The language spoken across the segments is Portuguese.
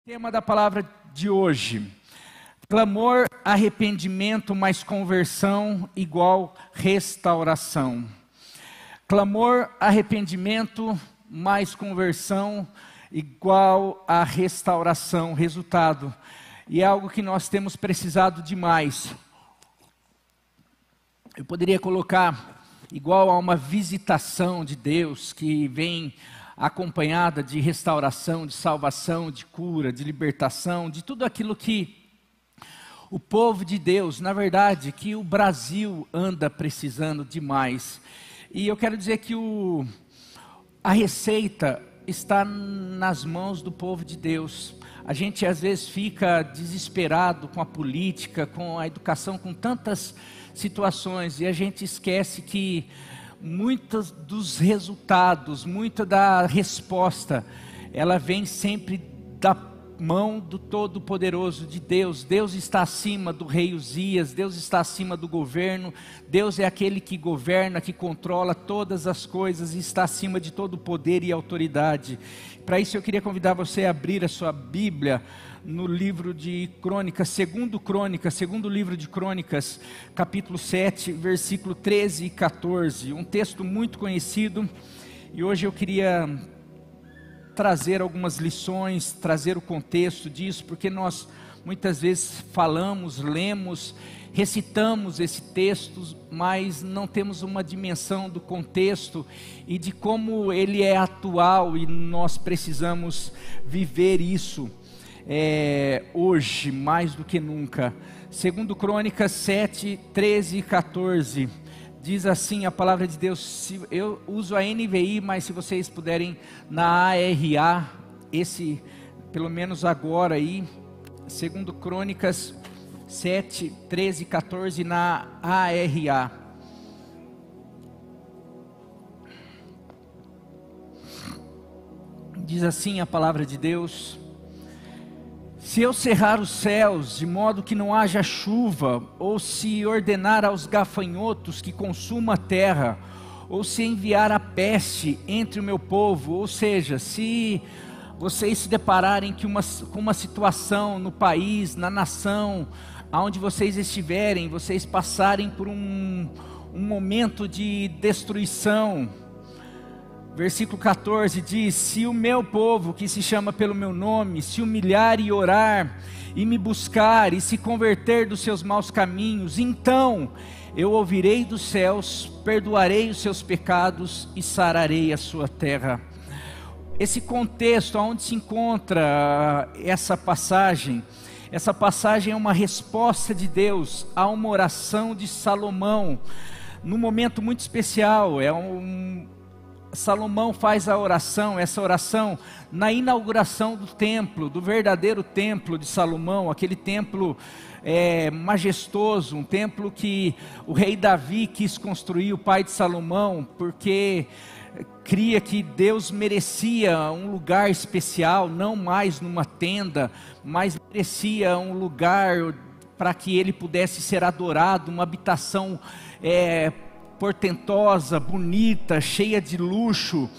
Tema da palavra de hoje: clamor, arrependimento mais conversão igual restauração. Clamor, arrependimento mais conversão igual a restauração, resultado. E é algo que nós temos precisado demais. Eu poderia colocar igual a uma visitação de Deus que vem acompanhada de restauração, de salvação, de cura, de libertação, de tudo aquilo que o povo de Deus, na verdade, que o Brasil anda precisando demais. E eu quero dizer que a receita está nas mãos do povo de Deus. A gente às vezes fica desesperado com a política, com a educação, com tantas situações, e a gente esquece que muitos dos resultados, muita da resposta, ela vem sempre da mão do Todo-Poderoso de Deus. Deus está acima do rei Uzias, Deus está acima do governo, Deus é aquele que governa, que controla todas as coisas e está acima de todo o poder e autoridade. Para isso eu queria convidar você a abrir a sua Bíblia no livro de Crônicas, segundo livro de Crônicas, capítulo 7, versículo 13 e 14, um texto muito conhecido, e hoje eu queria trazer algumas lições, trazer o contexto disso, porque nós muitas vezes falamos, lemos, recitamos esse texto, mas não temos uma dimensão do contexto e de como ele é atual, e nós precisamos viver isso hoje, mais do que nunca. Segundo Crônicas 7, 13 e 14, diz assim a palavra de Deus. Eu uso a NVI, mas se vocês puderem na ARA, esse, pelo menos agora aí, segundo Crônicas 7, 13 e 14 na ARA. Diz assim a palavra de Deus: se eu cerrar os céus de modo que não haja chuva, ou se ordenar aos gafanhotos que consumam a terra, ou se enviar a peste entre o meu povo, ou seja, se vocês se depararem com uma situação no país, na nação, aonde vocês estiverem, vocês passarem por um momento de destruição. Versículo 14 diz: se o meu povo, que se chama pelo meu nome, se humilhar e orar, e me buscar, e se converter dos seus maus caminhos, então eu ouvirei dos céus, perdoarei os seus pecados e sararei a sua terra. Esse contexto, onde se encontra essa passagem é uma resposta de Deus a uma oração de Salomão, num momento muito especial. Salomão faz essa oração na inauguração do templo, do verdadeiro templo de Salomão, aquele templo majestoso, um templo que o rei Davi quis construir, o pai de Salomão, porque cria que Deus merecia um lugar especial, não mais numa tenda, mas merecia um lugar para que ele pudesse ser adorado, uma habitação portentosa, bonita, cheia de luxo,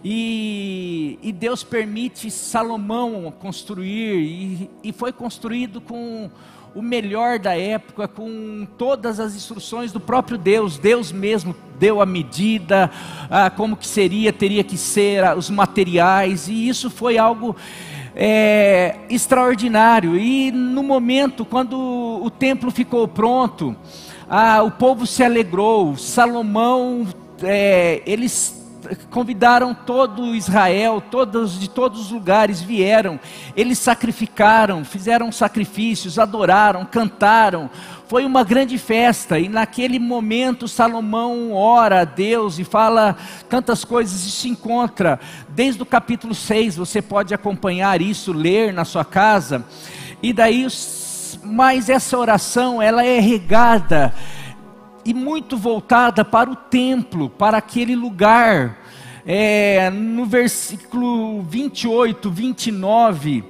e Deus permite Salomão construir, e foi construído com o melhor da época, com todas as instruções do próprio Deus. Deus mesmo deu a medida, como que teria que ser os materiais, e isso foi algo extraordinário. E no momento, quando o templo ficou pronto, o povo se alegrou. Salomão, eles convidaram todo Israel, de todos os lugares vieram, eles sacrificaram, fizeram sacrifícios, adoraram, cantaram, foi uma grande festa. E naquele momento Salomão ora a Deus e fala tantas coisas, e se encontra desde o capítulo 6, você pode acompanhar isso, ler na sua casa, e daí mas essa oração, ela é regada e muito voltada para o templo, para aquele lugar. No versículo 28, 29,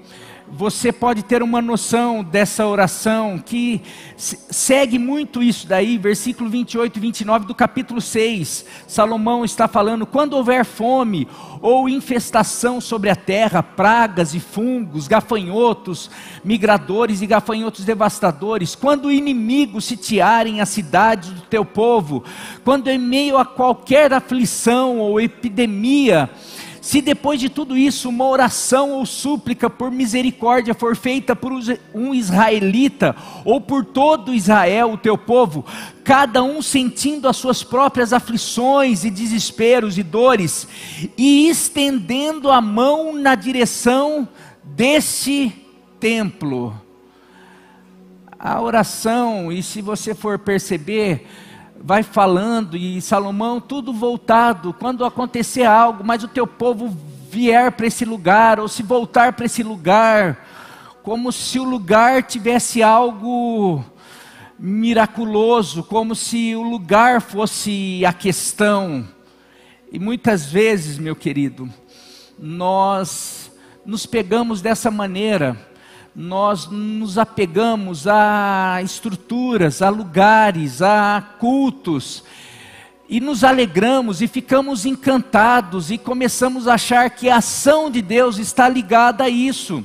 você pode ter uma noção dessa oração, que segue muito isso daí, versículo 28 e 29 do capítulo 6, Salomão está falando: quando houver fome ou infestação sobre a terra, pragas e fungos, gafanhotos, migradores e gafanhotos devastadores, quando inimigos sitiarem as cidades do teu povo, quando em meio a qualquer aflição ou epidemia, se depois de tudo isso uma oração ou súplica por misericórdia for feita por um israelita, ou por todo Israel, o teu povo, cada um sentindo as suas próprias aflições e desesperos e dores, e estendendo a mão na direção desse templo. A oração, e se você for perceber, vai falando, e Salomão tudo voltado, quando acontecer algo, mas o teu povo vier para esse lugar, ou se voltar para esse lugar, como se o lugar tivesse algo miraculoso, como se o lugar fosse a questão. E muitas vezes, meu querido, nós nos pegamos dessa maneira, nós nos apegamos a estruturas, a lugares, a cultos, e nos alegramos e ficamos encantados e começamos a achar que a ação de Deus está ligada a isso.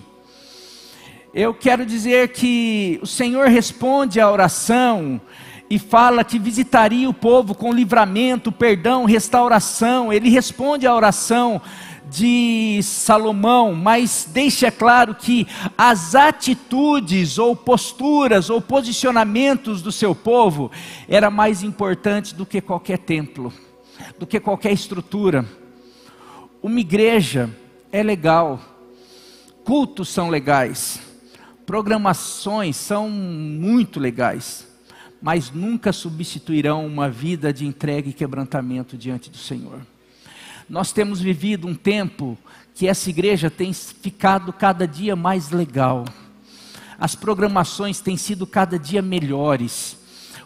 Eu quero dizer que o Senhor responde à oração e fala que visitaria o povo com livramento, perdão, restauração. Ele responde à oração de Salomão, mas deixa claro que as atitudes ou posturas ou posicionamentos do seu povo era mais importante do que qualquer templo, do que qualquer estrutura. Uma igreja é legal, cultos são legais, programações são muito legais, mas nunca substituirão uma vida de entrega e quebrantamento diante do Senhor. Nós temos vivido um tempo que essa igreja tem ficado cada dia mais legal. As programações têm sido cada dia melhores.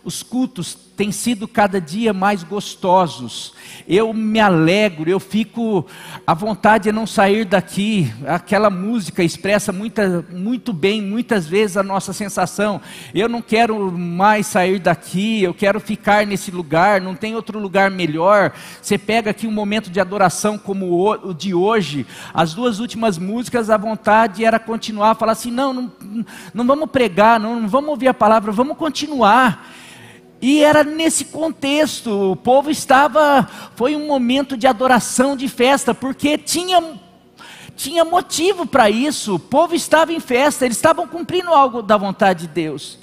Os cultos têm sido cada dia mais gostosos. Eu me alegro, eu fico à vontade de não sair daqui. Aquela música expressa muito bem, muitas vezes, a nossa sensação. Eu não quero mais sair daqui, eu quero ficar nesse lugar, não tem outro lugar melhor. Você pega aqui um momento de adoração como o de hoje, as duas últimas músicas, a vontade era continuar, falar assim, não vamos pregar, não vamos ouvir a palavra, vamos continuar. E era nesse contexto, o povo foi um momento de adoração, de festa, porque tinha motivo para isso, o povo estava em festa, eles estavam cumprindo algo da vontade de Deus.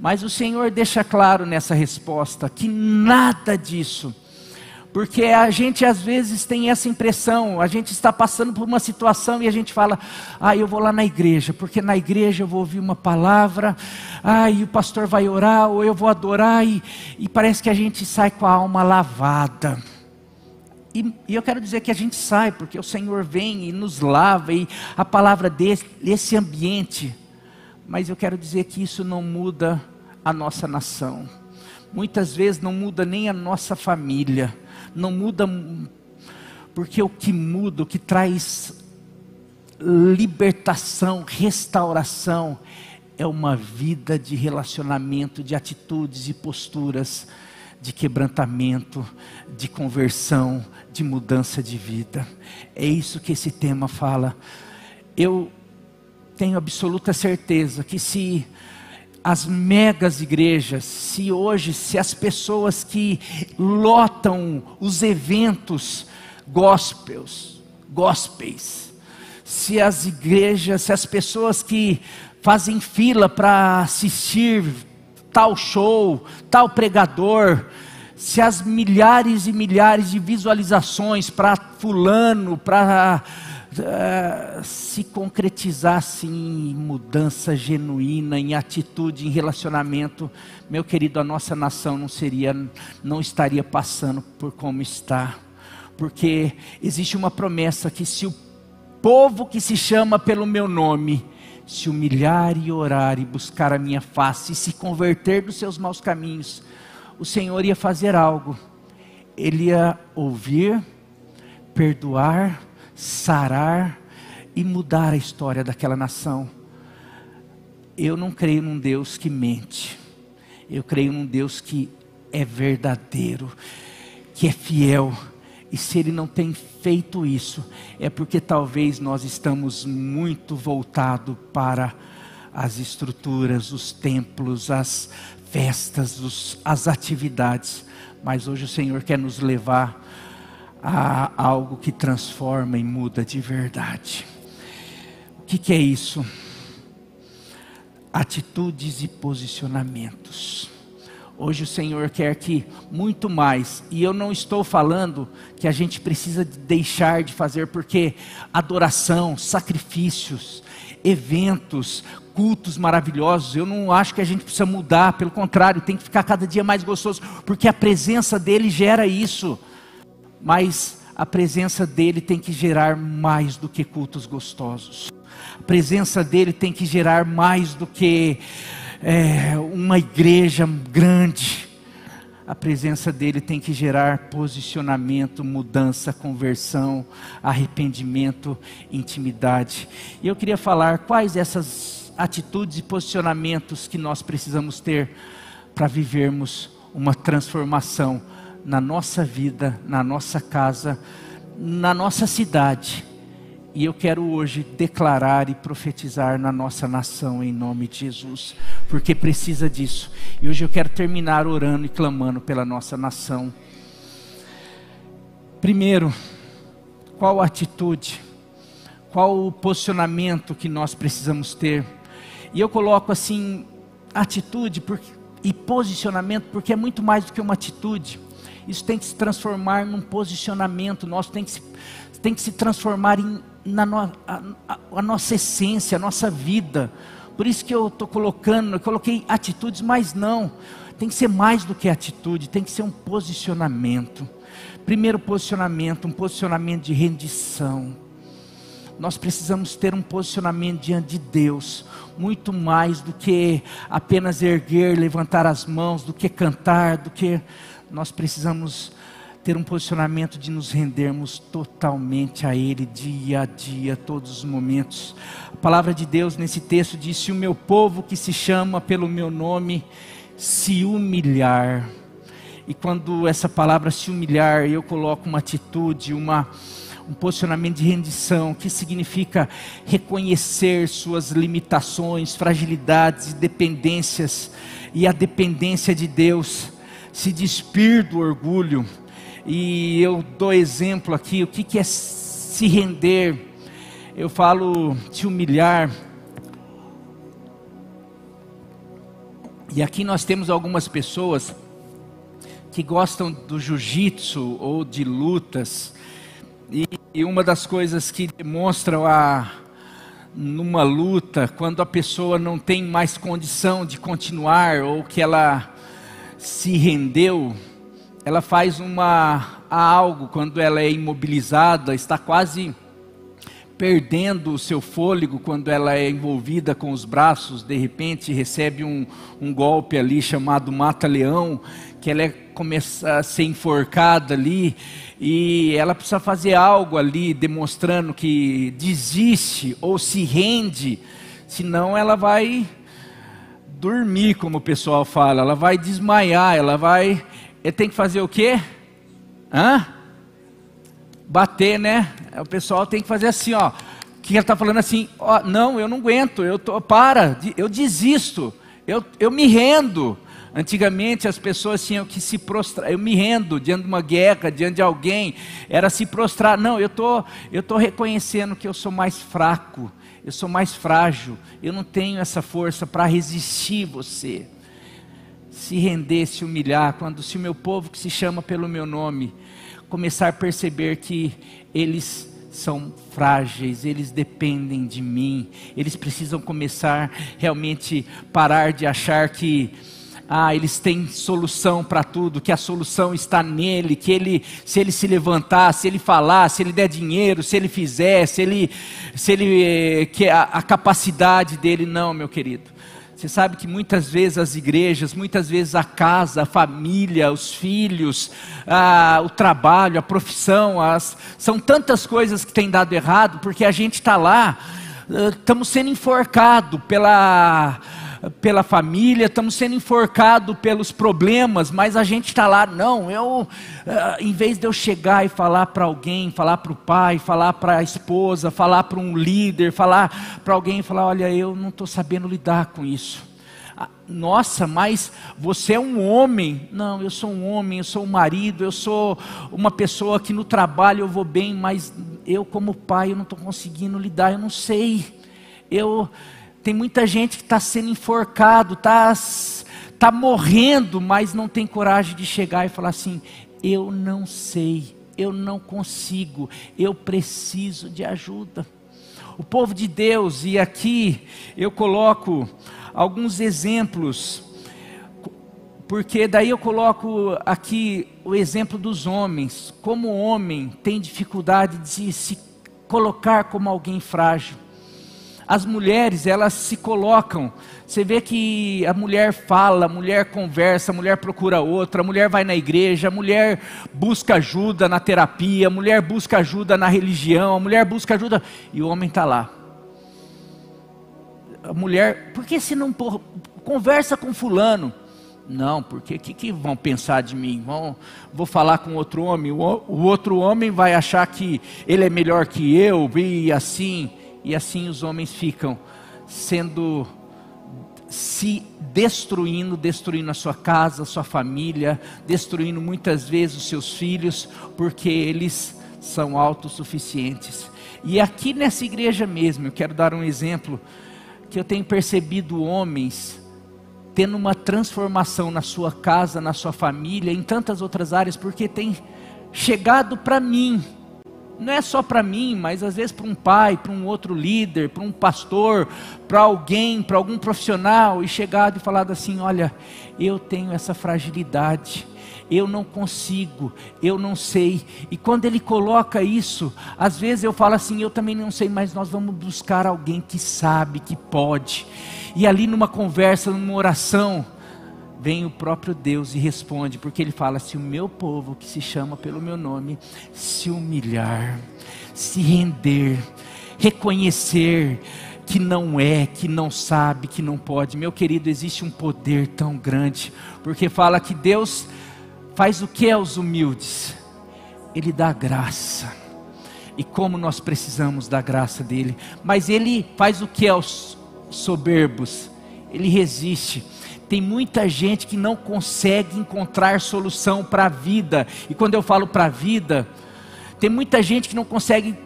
Mas o Senhor deixa claro nessa resposta, que nada disso, porque a gente às vezes tem essa impressão, a gente está passando por uma situação e a gente fala, eu vou lá na igreja, porque na igreja eu vou ouvir uma palavra, e o pastor vai orar, ou eu vou adorar, e parece que a gente sai com a alma lavada. E eu quero dizer que a gente sai, porque o Senhor vem e nos lava, e a palavra desse ambiente, mas eu quero dizer que isso não muda a nossa nação, muitas vezes não muda nem a nossa família, não muda, porque o que muda, o que traz libertação, restauração, é uma vida de relacionamento, de atitudes e posturas, de quebrantamento, de conversão, de mudança de vida. É isso que esse tema fala. Eu tenho absoluta certeza que se as megas igrejas, se as pessoas que lotam os eventos gospels, se as igrejas, se as pessoas que fazem fila para assistir tal show, tal pregador, se as milhares e milhares de visualizações para fulano, para se concretizasse em mudança genuína, em atitude, em relacionamento, meu querido, a nossa nação não estaria passando por como está, porque existe uma promessa que se o povo que se chama pelo meu nome se humilhar e orar e buscar a minha face e se converter dos seus maus caminhos, o Senhor ia fazer algo, Ele ia ouvir, perdoar, sarar e mudar a história daquela nação. Eu não creio num Deus que mente. Eu creio num Deus que é verdadeiro, que é fiel. E se Ele não tem feito isso, é porque talvez nós estamos muito voltados para as estruturas, os templos, as festas, as atividades. Mas hoje o Senhor quer nos levar a algo que transforma e muda de verdade. O que é isso? Atitudes e posicionamentos. Hoje o Senhor quer que muito mais, e eu não estou falando que a gente precisa deixar de fazer, porque adoração, sacrifícios, eventos, cultos maravilhosos, eu não acho que a gente precisa mudar, pelo contrário, tem que ficar cada dia mais gostoso, porque a presença dEle gera isso, mas a presença dEle tem que gerar mais do que cultos gostosos, a presença dEle tem que gerar mais do que uma igreja grande. A presença dEle tem que gerar posicionamento, mudança, conversão, arrependimento, intimidade. E eu queria falar quais essas atitudes e posicionamentos que nós precisamos ter para vivermos uma transformação na nossa vida, na nossa casa, na nossa cidade. E eu quero hoje declarar e profetizar na nossa nação em nome de Jesus, porque precisa disso. E hoje eu quero terminar orando e clamando pela nossa nação. Primeiro, qual a atitude, qual o posicionamento que nós precisamos ter? E eu coloco assim, atitude e posicionamento, porque é muito mais do que uma atitude. Isso tem que se transformar num posicionamento nosso, tem que se transformar a nossa essência, a nossa vida. Por isso que eu coloquei atitudes, mas não, tem que ser mais do que atitude, tem que ser um posicionamento. Primeiro posicionamento, um posicionamento de rendição. Nós precisamos ter um posicionamento diante de Deus, muito mais do que apenas erguer, levantar as mãos, do que cantar, nós precisamos ter um posicionamento de nos rendermos totalmente a Ele, dia a dia, todos os momentos. A palavra de Deus nesse texto diz: se o meu povo que se chama pelo meu nome se humilhar. E quando essa palavra se humilhar, eu coloco uma atitude, um posicionamento de rendição, que significa reconhecer suas limitações, fragilidades e dependências, e a dependência de Deus, se despir do orgulho. E eu dou exemplo aqui, o que é se render? Eu falo se humilhar. E aqui nós temos algumas pessoas que gostam do jiu-jitsu ou de lutas. E uma das coisas que demonstram numa luta, quando a pessoa não tem mais condição de continuar, ou que ela se rendeu, ela faz algo, quando ela é imobilizada, está quase perdendo o seu fôlego, quando ela é envolvida com os braços, de repente recebe um golpe ali chamado mata-leão, que ela começa a ser enforcada ali, e ela precisa fazer algo ali, demonstrando que desiste ou se rende, senão ela vai dormir, como o pessoal fala, ela vai desmaiar, ele tem que fazer o quê? Bater, né? O pessoal tem que fazer assim, ó. Que ela está falando assim, ó, não, eu não aguento, eu desisto, eu me rendo. Antigamente as pessoas tinham que se prostrar, eu me rendo diante de uma guerra, diante de alguém, era se prostrar. Não, eu tô reconhecendo que eu sou mais fraco, eu sou mais frágil, eu não tenho essa força para resistir você. Se render, se humilhar, se o meu povo que se chama pelo meu nome, começar a perceber que eles são frágeis, eles dependem de mim, eles precisam começar realmente parar de achar que eles têm solução para tudo, que a solução está nele, que se ele se levantar, se ele falar, se ele der dinheiro, se ele fizer, que a capacidade dele. Não, meu querido. Você sabe que muitas vezes as igrejas, muitas vezes a casa, a família, os filhos, o trabalho, a profissão, são tantas coisas que têm dado errado, porque a gente está lá, estamos sendo enforcados pela família, estamos sendo enforcados pelos problemas, mas a gente está lá, não, em vez de eu chegar e falar para alguém, falar para o pai, falar para a esposa, falar para um líder, falar para alguém, falar, olha, eu não estou sabendo lidar com isso. Nossa, mas você é um homem. Não, eu sou um homem, eu sou um marido, eu sou uma pessoa que no trabalho eu vou bem, mas eu como pai eu não estou conseguindo lidar, eu não sei. Tem muita gente que está sendo enforcado, está morrendo, mas não tem coragem de chegar e falar assim, eu não sei, eu não consigo, eu preciso de ajuda. O povo de Deus, e aqui eu coloco alguns exemplos, porque daí eu coloco aqui o exemplo dos homens, como o homem tem dificuldade de se colocar como alguém frágil. As mulheres, elas se colocam, você vê que a mulher fala, a mulher conversa, a mulher procura outra, a mulher vai na igreja, a mulher busca ajuda na terapia, a mulher busca ajuda na religião, a mulher busca ajuda, e o homem está lá. A mulher, por que se não conversa com fulano? Não, porque o que vão pensar de mim? Vou falar com outro homem, o outro homem vai achar que ele é melhor que eu, e assim os homens ficam se destruindo a sua casa, a sua família, destruindo muitas vezes os seus filhos, porque eles são autossuficientes. E aqui nessa igreja mesmo, eu quero dar um exemplo, que eu tenho percebido homens tendo uma transformação na sua casa, na sua família, em tantas outras áreas, porque tem chegado para mim, não é só para mim, mas às vezes para um pai, para um outro líder, para um pastor, para alguém, para algum profissional, e chegado e falado assim, olha, eu tenho essa fragilidade, eu não consigo, eu não sei. E quando ele coloca isso, às vezes eu falo assim, eu também não sei, mas nós vamos buscar alguém que sabe, que pode. E ali numa conversa, numa oração, vem o próprio Deus e responde, porque ele fala, se o meu povo que se chama pelo meu nome, se humilhar, se render, reconhecer que não é, que não sabe, que não pode. Meu querido, existe um poder tão grande, porque fala que Deus faz o que aos humildes? Ele dá graça, e como nós precisamos da graça dele, mas ele faz o que aos soberbos? Ele resiste. Tem muita gente que não consegue encontrar solução para a vida, e quando eu falo para a vida, tem muita gente que não consegue.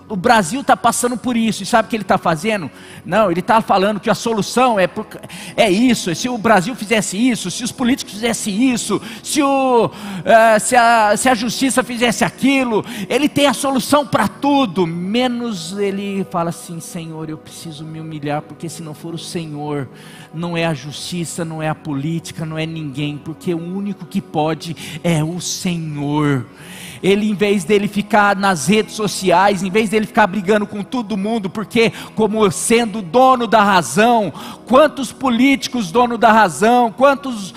O Brasil está passando por isso, e sabe o que ele está fazendo? Não, ele está falando que a solução é isso, se o Brasil fizesse isso, se os políticos fizessem isso, se a justiça fizesse aquilo, ele tem a solução para tudo, menos ele fala assim, Senhor, eu preciso me humilhar, porque se não for o Senhor, não é a justiça, não é a política, não é ninguém, porque o único que pode é o Senhor. Ele, em vez dele ficar nas redes sociais, em vez dele ficar brigando com todo mundo, porque como sendo dono da razão, quantos políticos dono da razão, quantos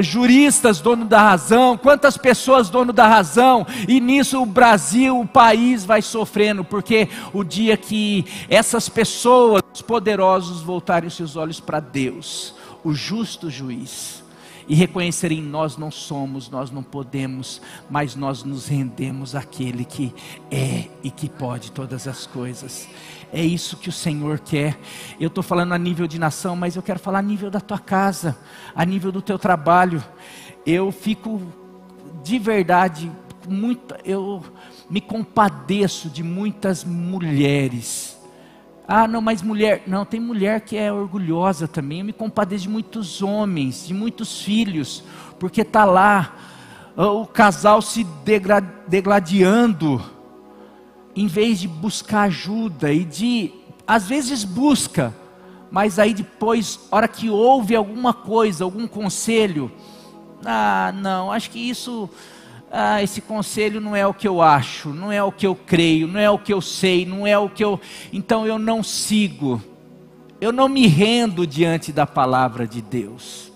juristas dono da razão, quantas pessoas dono da razão, e nisso o Brasil, o país vai sofrendo, porque o dia que essas pessoas, os poderosos, voltarem os seus olhos para Deus, o justo juiz, e reconhecerem, nós não somos, nós não podemos, mas nós nos rendemos àquele que é e que pode todas as coisas. É isso que o Senhor quer. Eu estou falando a nível de nação, mas eu quero falar a nível da tua casa, a nível do teu trabalho. Eu fico de verdade eu me compadeço de muitas mulheres. Ah, não, mas mulher, não, tem mulher que é orgulhosa também. Eu me compadeço de muitos homens, de muitos filhos, porque está lá o casal se degladiando, em vez de buscar ajuda, às vezes busca, mas aí depois, hora que ouve alguma coisa, algum conselho, não, acho que esse conselho não é o que eu acho, não é o que eu creio, não é o que eu sei, não é o que então eu não sigo. eu não me rendo diante da palavra de Deus.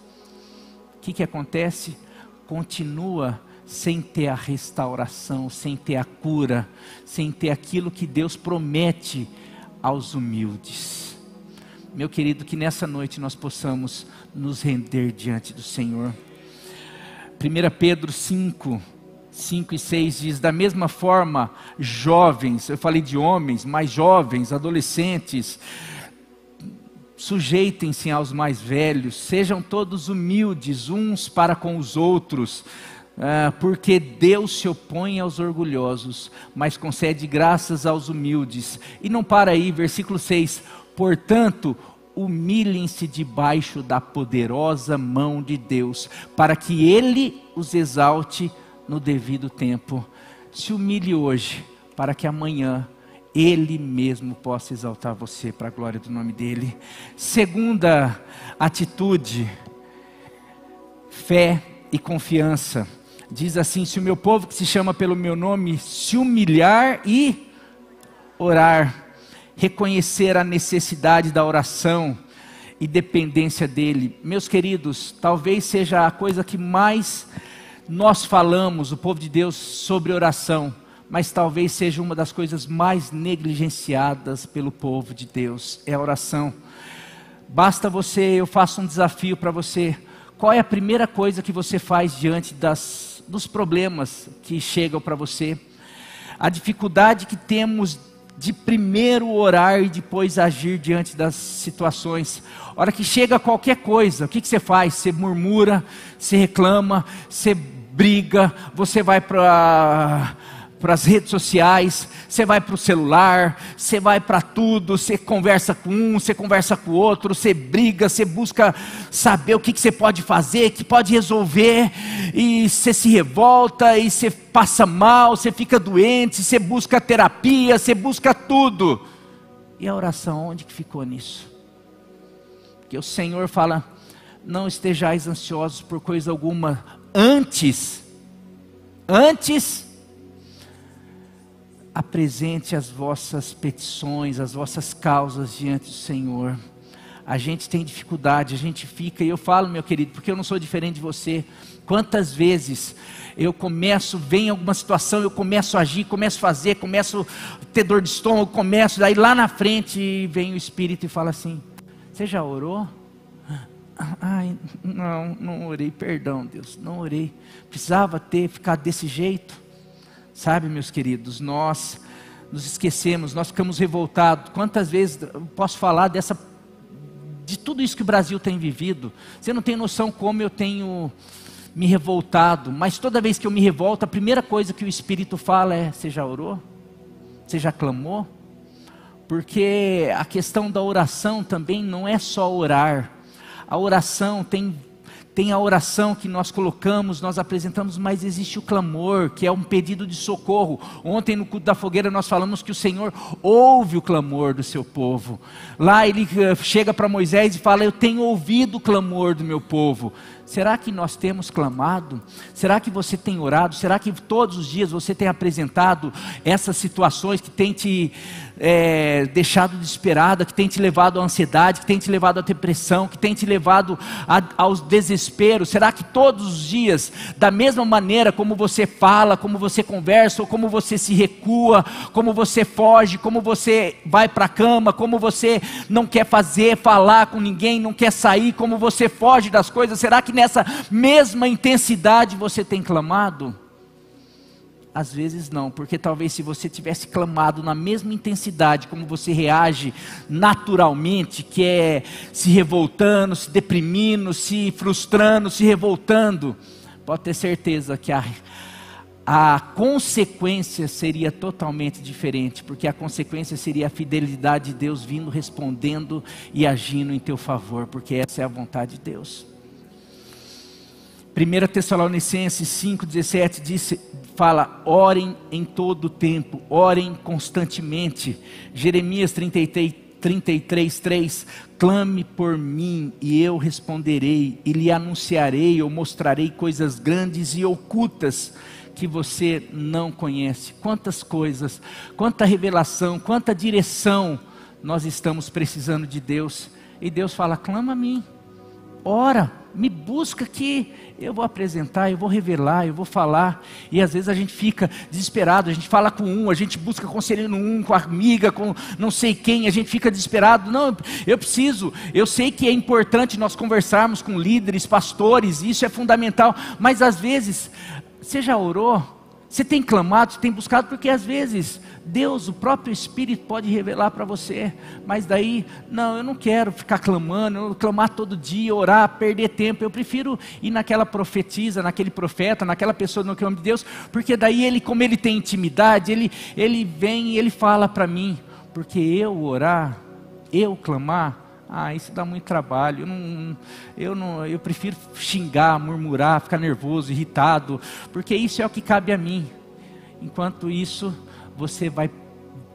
O que acontece? Continua sem ter a restauração, sem ter a cura, sem ter aquilo que Deus promete aos humildes. Meu querido, que nessa noite nós possamos nos render diante do Senhor. 1 Pedro 5 e 6 diz: da mesma forma, jovens, eu falei de homens, mas jovens, adolescentes, sujeitem-se aos mais velhos, sejam todos humildes uns para com os outros, porque Deus se opõe aos orgulhosos, mas concede graças aos humildes. E não para aí, versículo 6, portanto, humilhem-se debaixo da poderosa mão de Deus, para que Ele os exalte no devido tempo. Se humilhe hoje, para que amanhã Ele mesmo possa exaltar você para a glória do nome dEle. Segunda atitude, fé e confiança. Diz assim: se o meu povo que se chama pelo meu nome se humilhar e orar, reconhecer a necessidade da oração e dependência dEle. Meus queridos, talvez seja a coisa que mais nós falamos, o povo de Deus, sobre oração, mas talvez seja uma das coisas mais negligenciadas pelo povo de Deus, é a oração. Basta você, eu faço um desafio para você, qual é a primeira coisa que você faz diante dos problemas que chegam para você? A dificuldade que temos de primeiro orar e depois agir diante das situações. A hora que chega qualquer coisa, o que você faz? Você murmura, você reclama, você briga, você vai para as redes sociais, você vai para o celular, você vai para tudo, você conversa com um, você conversa com o outro, você briga, você busca saber o que você pode fazer, que pode resolver, e você se revolta, e você passa mal, você fica doente, você busca terapia, você busca tudo. E a oração, onde que ficou nisso? Porque o Senhor fala: não estejais ansiosos por coisa alguma, antes, apresente as vossas petições, as vossas causas diante do Senhor. A gente tem dificuldade, a gente fica, e eu falo, meu querido, porque eu não sou diferente de você. Quantas vezes eu vem alguma situação, eu começo a agir, começo a fazer, começo a ter dor de estômago, daí lá na frente vem o Espírito e fala assim: você já orou? Ai, não orei, perdão Deus, não orei, precisava ter ficado desse jeito. Sabe, meus queridos, nós nos esquecemos, nós ficamos revoltados. Quantas vezes eu posso falar de tudo isso que o Brasil tem vivido? Você não tem noção como eu tenho me revoltado, mas toda vez que eu me revolto, a primeira coisa que o Espírito fala é: você já orou? Você já clamou? Porque a questão da oração também não é só orar. A oração tem a oração que nós colocamos, nós apresentamos, mas existe o clamor, que é um pedido de socorro. Ontem no culto da fogueira nós falamos que o Senhor ouve o clamor do seu povo. Lá Ele chega para Moisés e fala: eu tenho ouvido o clamor do meu povo. Será que nós temos clamado? Será que você tem orado? Será que todos os dias você tem apresentado essas situações que tem te deixado desesperada, que tem te levado à ansiedade, que tem te levado à depressão, que tem te levado aos desesperos? Será que todos os dias, da mesma maneira como você fala, como você conversa, ou como você se recua, como você foge, como você vai para a cama, como você não quer falar com ninguém, não quer sair, como você foge das coisas, será que nessa mesma intensidade você tem clamado? Às vezes não, porque talvez se você tivesse clamado na mesma intensidade como você reage naturalmente, que é se revoltando, se deprimindo, se frustrando, se revoltando, pode ter certeza que a consequência seria totalmente diferente, porque a consequência seria a fidelidade de Deus vindo, respondendo e agindo em teu favor, porque essa é a vontade de Deus. 1 Tessalonicenses 5,17 fala: orem em todo o tempo, orem constantemente. Jeremias 33:3, clame por mim e eu responderei, e lhe anunciarei ou mostrarei coisas grandes e ocultas que você não conhece. Quantas coisas, quanta revelação, quanta direção nós estamos precisando de Deus, e Deus fala: clama a mim, ora, me busca que eu vou apresentar, eu vou revelar, eu vou falar. E às vezes a gente fica desesperado, a gente fala com um, a gente busca conselho no um, com a amiga, com não sei quem, a gente fica desesperado. Não, eu sei que é importante nós conversarmos com líderes, pastores, isso é fundamental, mas às vezes, você já orou? Você tem clamado, você tem buscado, porque às vezes Deus, o próprio Espírito pode revelar para você, mas daí, não, eu não quero ficar clamando, clamar todo dia, orar, perder tempo. Eu prefiro ir naquela profetisa, naquele profeta, naquela pessoa no nome de Deus, porque daí ele, como ele tem intimidade, ele vem e ele fala para mim, porque eu orar, eu clamar, isso dá muito trabalho, eu prefiro xingar, murmurar, ficar nervoso, irritado, porque isso é o que cabe a mim. Enquanto isso, você vai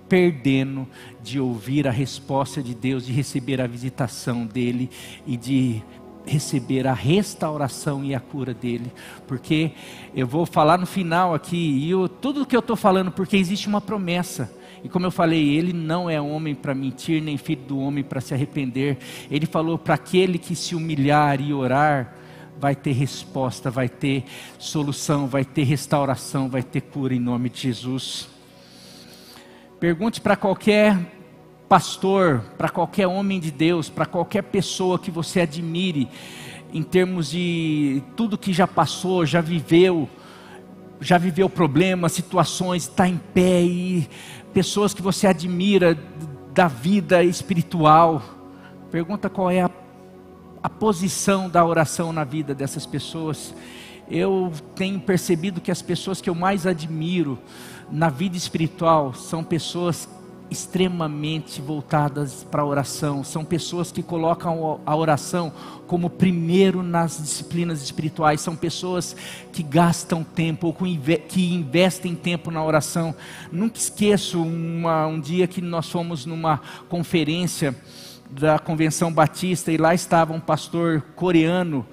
perdendo de ouvir a resposta de Deus, de receber a visitação dEle e de receber a restauração e a cura dEle. Porque eu vou falar no final aqui, tudo que eu estou falando, porque existe uma promessa. E como eu falei, Ele não é homem para mentir, nem filho do homem para se arrepender. Ele falou: para aquele que se humilhar e orar, vai ter resposta, vai ter solução, vai ter restauração, vai ter cura em nome de Jesus. Pergunte para qualquer pastor, para qualquer homem de Deus, para qualquer pessoa que você admire, em termos de tudo que já passou, já viveu problemas, situações, está em pé, e pessoas que você admira da vida espiritual. Pergunta qual é a posição da oração na vida dessas pessoas. Eu tenho percebido que as pessoas que eu mais admiro na vida espiritual são pessoas extremamente voltadas para a oração, são pessoas que colocam a oração como primeiro nas disciplinas espirituais, são pessoas que gastam tempo, ou que investem tempo na oração. Nunca esqueço um dia que nós fomos numa conferência da Convenção Batista, e lá estava um pastor coreano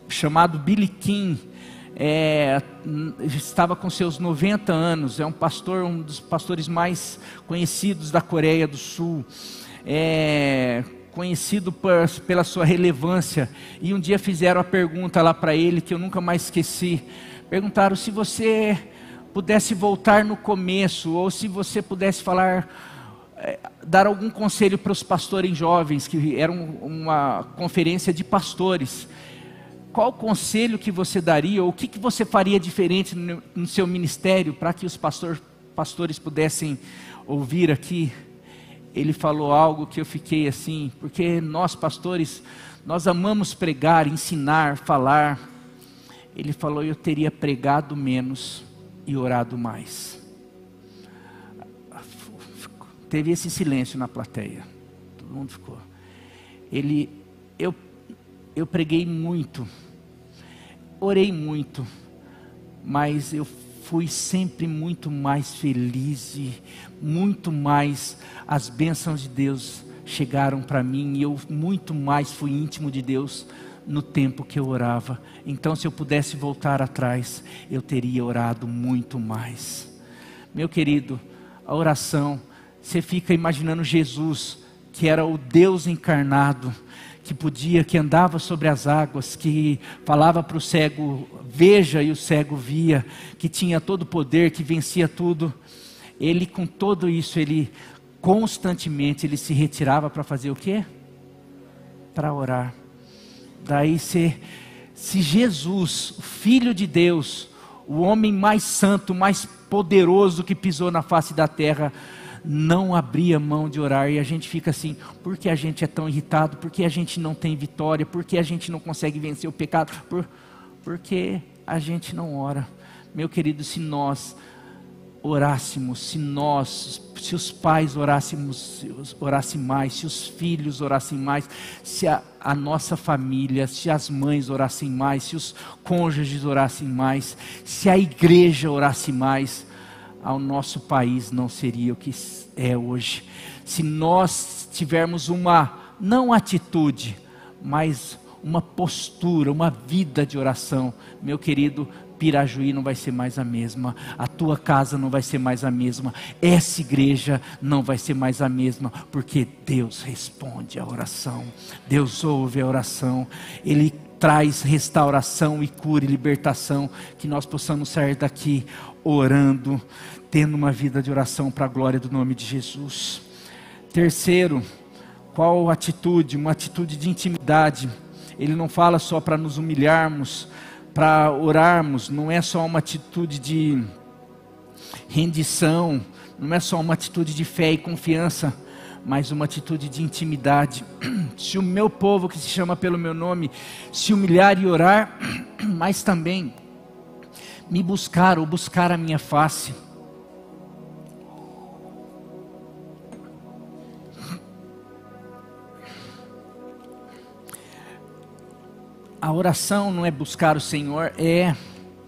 chamado Billy Kim. Estava com seus 90 anos, é um pastor, um dos pastores mais conhecidos da Coreia do Sul, conhecido pela sua relevância. E um dia fizeram a pergunta lá para ele, que eu nunca mais esqueci. Perguntaram: se você pudesse voltar no começo, ou se você pudesse dar algum conselho para os pastores jovens, que era uma conferência de pastores, qual conselho que você daria, ou o que você faria diferente no seu ministério, para que os pastores pudessem ouvir aqui? Ele falou algo que eu fiquei assim, porque nós pastores, nós amamos pregar, ensinar, falar. Ele falou: eu teria pregado menos e orado mais. Teve esse silêncio na plateia, todo mundo ficou. Eu preguei muito, orei muito, mas eu fui sempre muito mais feliz, e muito mais as bênçãos de Deus chegaram para mim, e eu muito mais fui íntimo de Deus no tempo que eu orava. Então, se eu pudesse voltar atrás, eu teria orado muito mais. Meu querido, a oração, você fica imaginando Jesus, que era o Deus encarnado, que andava sobre as águas, que falava para o cego: veja, e o cego via, que tinha todo o poder, que vencia tudo. Ele, com tudo isso, ele constantemente ele se retirava para fazer o quê? Para orar. Daí se Jesus, o Filho de Deus, o homem mais santo, mais poderoso que pisou na face da terra, não abria mão de orar, e a gente fica assim: por que a gente é tão irritado? Por que a gente não tem vitória? Por que a gente não consegue vencer o pecado? Porque a gente não ora. Meu querido, se nós orássemos, se os pais orassem mais, se os filhos orassem mais, se a nossa família, se as mães orassem mais, se os cônjuges orassem mais, se a igreja orasse mais, ao nosso país não seria o que é hoje. Se nós tivermos não atitude, mas uma postura, uma vida de oração, meu querido, Pirajuí não vai ser mais a mesma, a tua casa não vai ser mais a mesma, essa igreja não vai ser mais a mesma, porque Deus responde a oração, Deus ouve a oração, Ele traz restauração e cura e libertação, que nós possamos sair daqui orando, tendo uma vida de oração para a glória do nome de Jesus. Terceiro, qual atitude? Uma atitude de intimidade. Ele não fala só para nos humilharmos, para orarmos, não é só uma atitude de rendição, não é só uma atitude de fé e confiança, mas uma atitude de intimidade. Se o meu povo, que se chama pelo meu nome, se humilhar e orar, mas também me buscar ou buscar a minha face. A oração não é buscar o Senhor,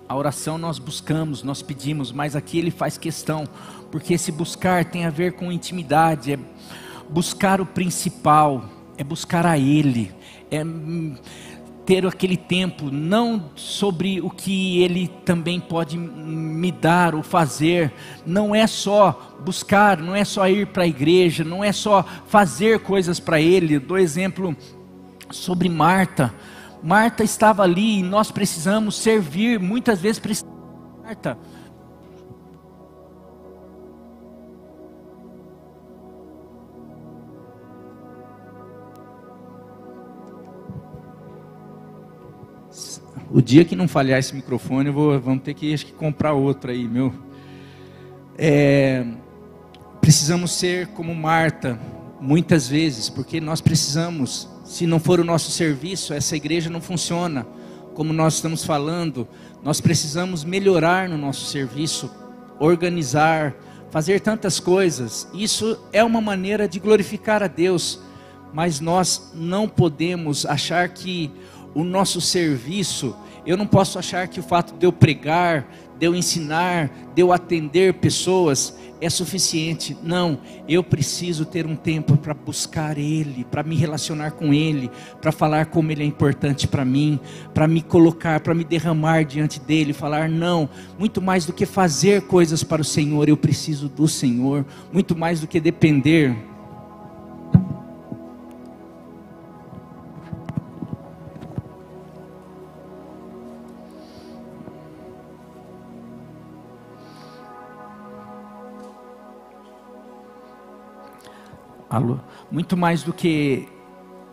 a oração nós buscamos, nós pedimos, mas aqui ele faz questão, porque esse buscar tem a ver com intimidade, é buscar o principal, é buscar a Ele, é ter aquele tempo, não sobre o que Ele também pode me dar ou fazer, não é só buscar, não é só ir para a igreja, não é só fazer coisas para Ele. Eu dou exemplo sobre Marta. Marta estava ali e nós precisamos servir, muitas vezes precisamos de Marta. O dia que não falhar esse microfone, vamos ter que, acho que comprar outro aí, meu. Precisamos ser como Marta, muitas vezes, porque nós precisamos. Se não for o nosso serviço, essa igreja não funciona. Como nós estamos falando, nós precisamos melhorar no nosso serviço, organizar, fazer tantas coisas. Isso é uma maneira de glorificar a Deus, mas nós não podemos achar que o nosso serviço, eu não posso achar que o fato de eu pregar, de eu ensinar, de eu atender pessoas é suficiente. Não, eu preciso ter um tempo para buscar Ele, para me relacionar com Ele, para falar como Ele é importante para mim, para me colocar, para me derramar diante dEle, falar não, muito mais do que fazer coisas para o Senhor, eu preciso do Senhor, muito mais do que depender. Muito mais do que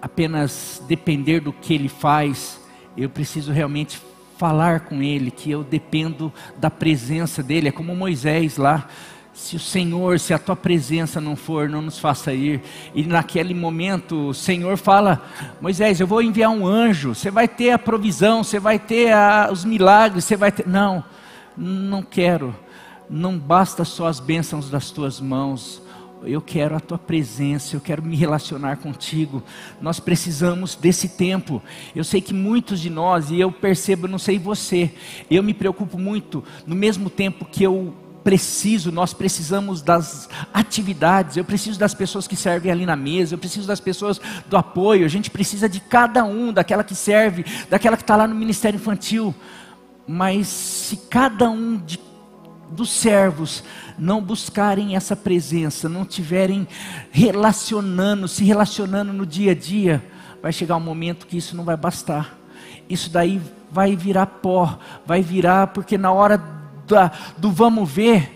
apenas depender do que Ele faz, eu preciso realmente falar com Ele, que eu dependo da presença dEle. É como Moisés lá, se o Senhor, se a tua presença não for, não nos faça ir. E naquele momento o Senhor fala: Moisés, eu vou enviar um anjo, você vai ter a provisão, você vai ter os milagres, você vai ter... Não quero, não basta só as bênçãos das tuas mãos, eu quero a tua presença, eu quero me relacionar contigo. Nós precisamos desse tempo. Eu sei que muitos de nós, e eu percebo, não sei você, eu me preocupo muito, no mesmo tempo que nós precisamos das atividades, eu preciso das pessoas que servem ali na mesa, eu preciso das pessoas do apoio, a gente precisa de cada um, daquela que serve, daquela que está lá no ministério infantil. Mas se cada um dos servos não buscarem essa presença, não tiverem se relacionando no dia a dia, vai chegar um momento que isso não vai bastar. Isso daí vai virar pó, porque na hora do vamos ver,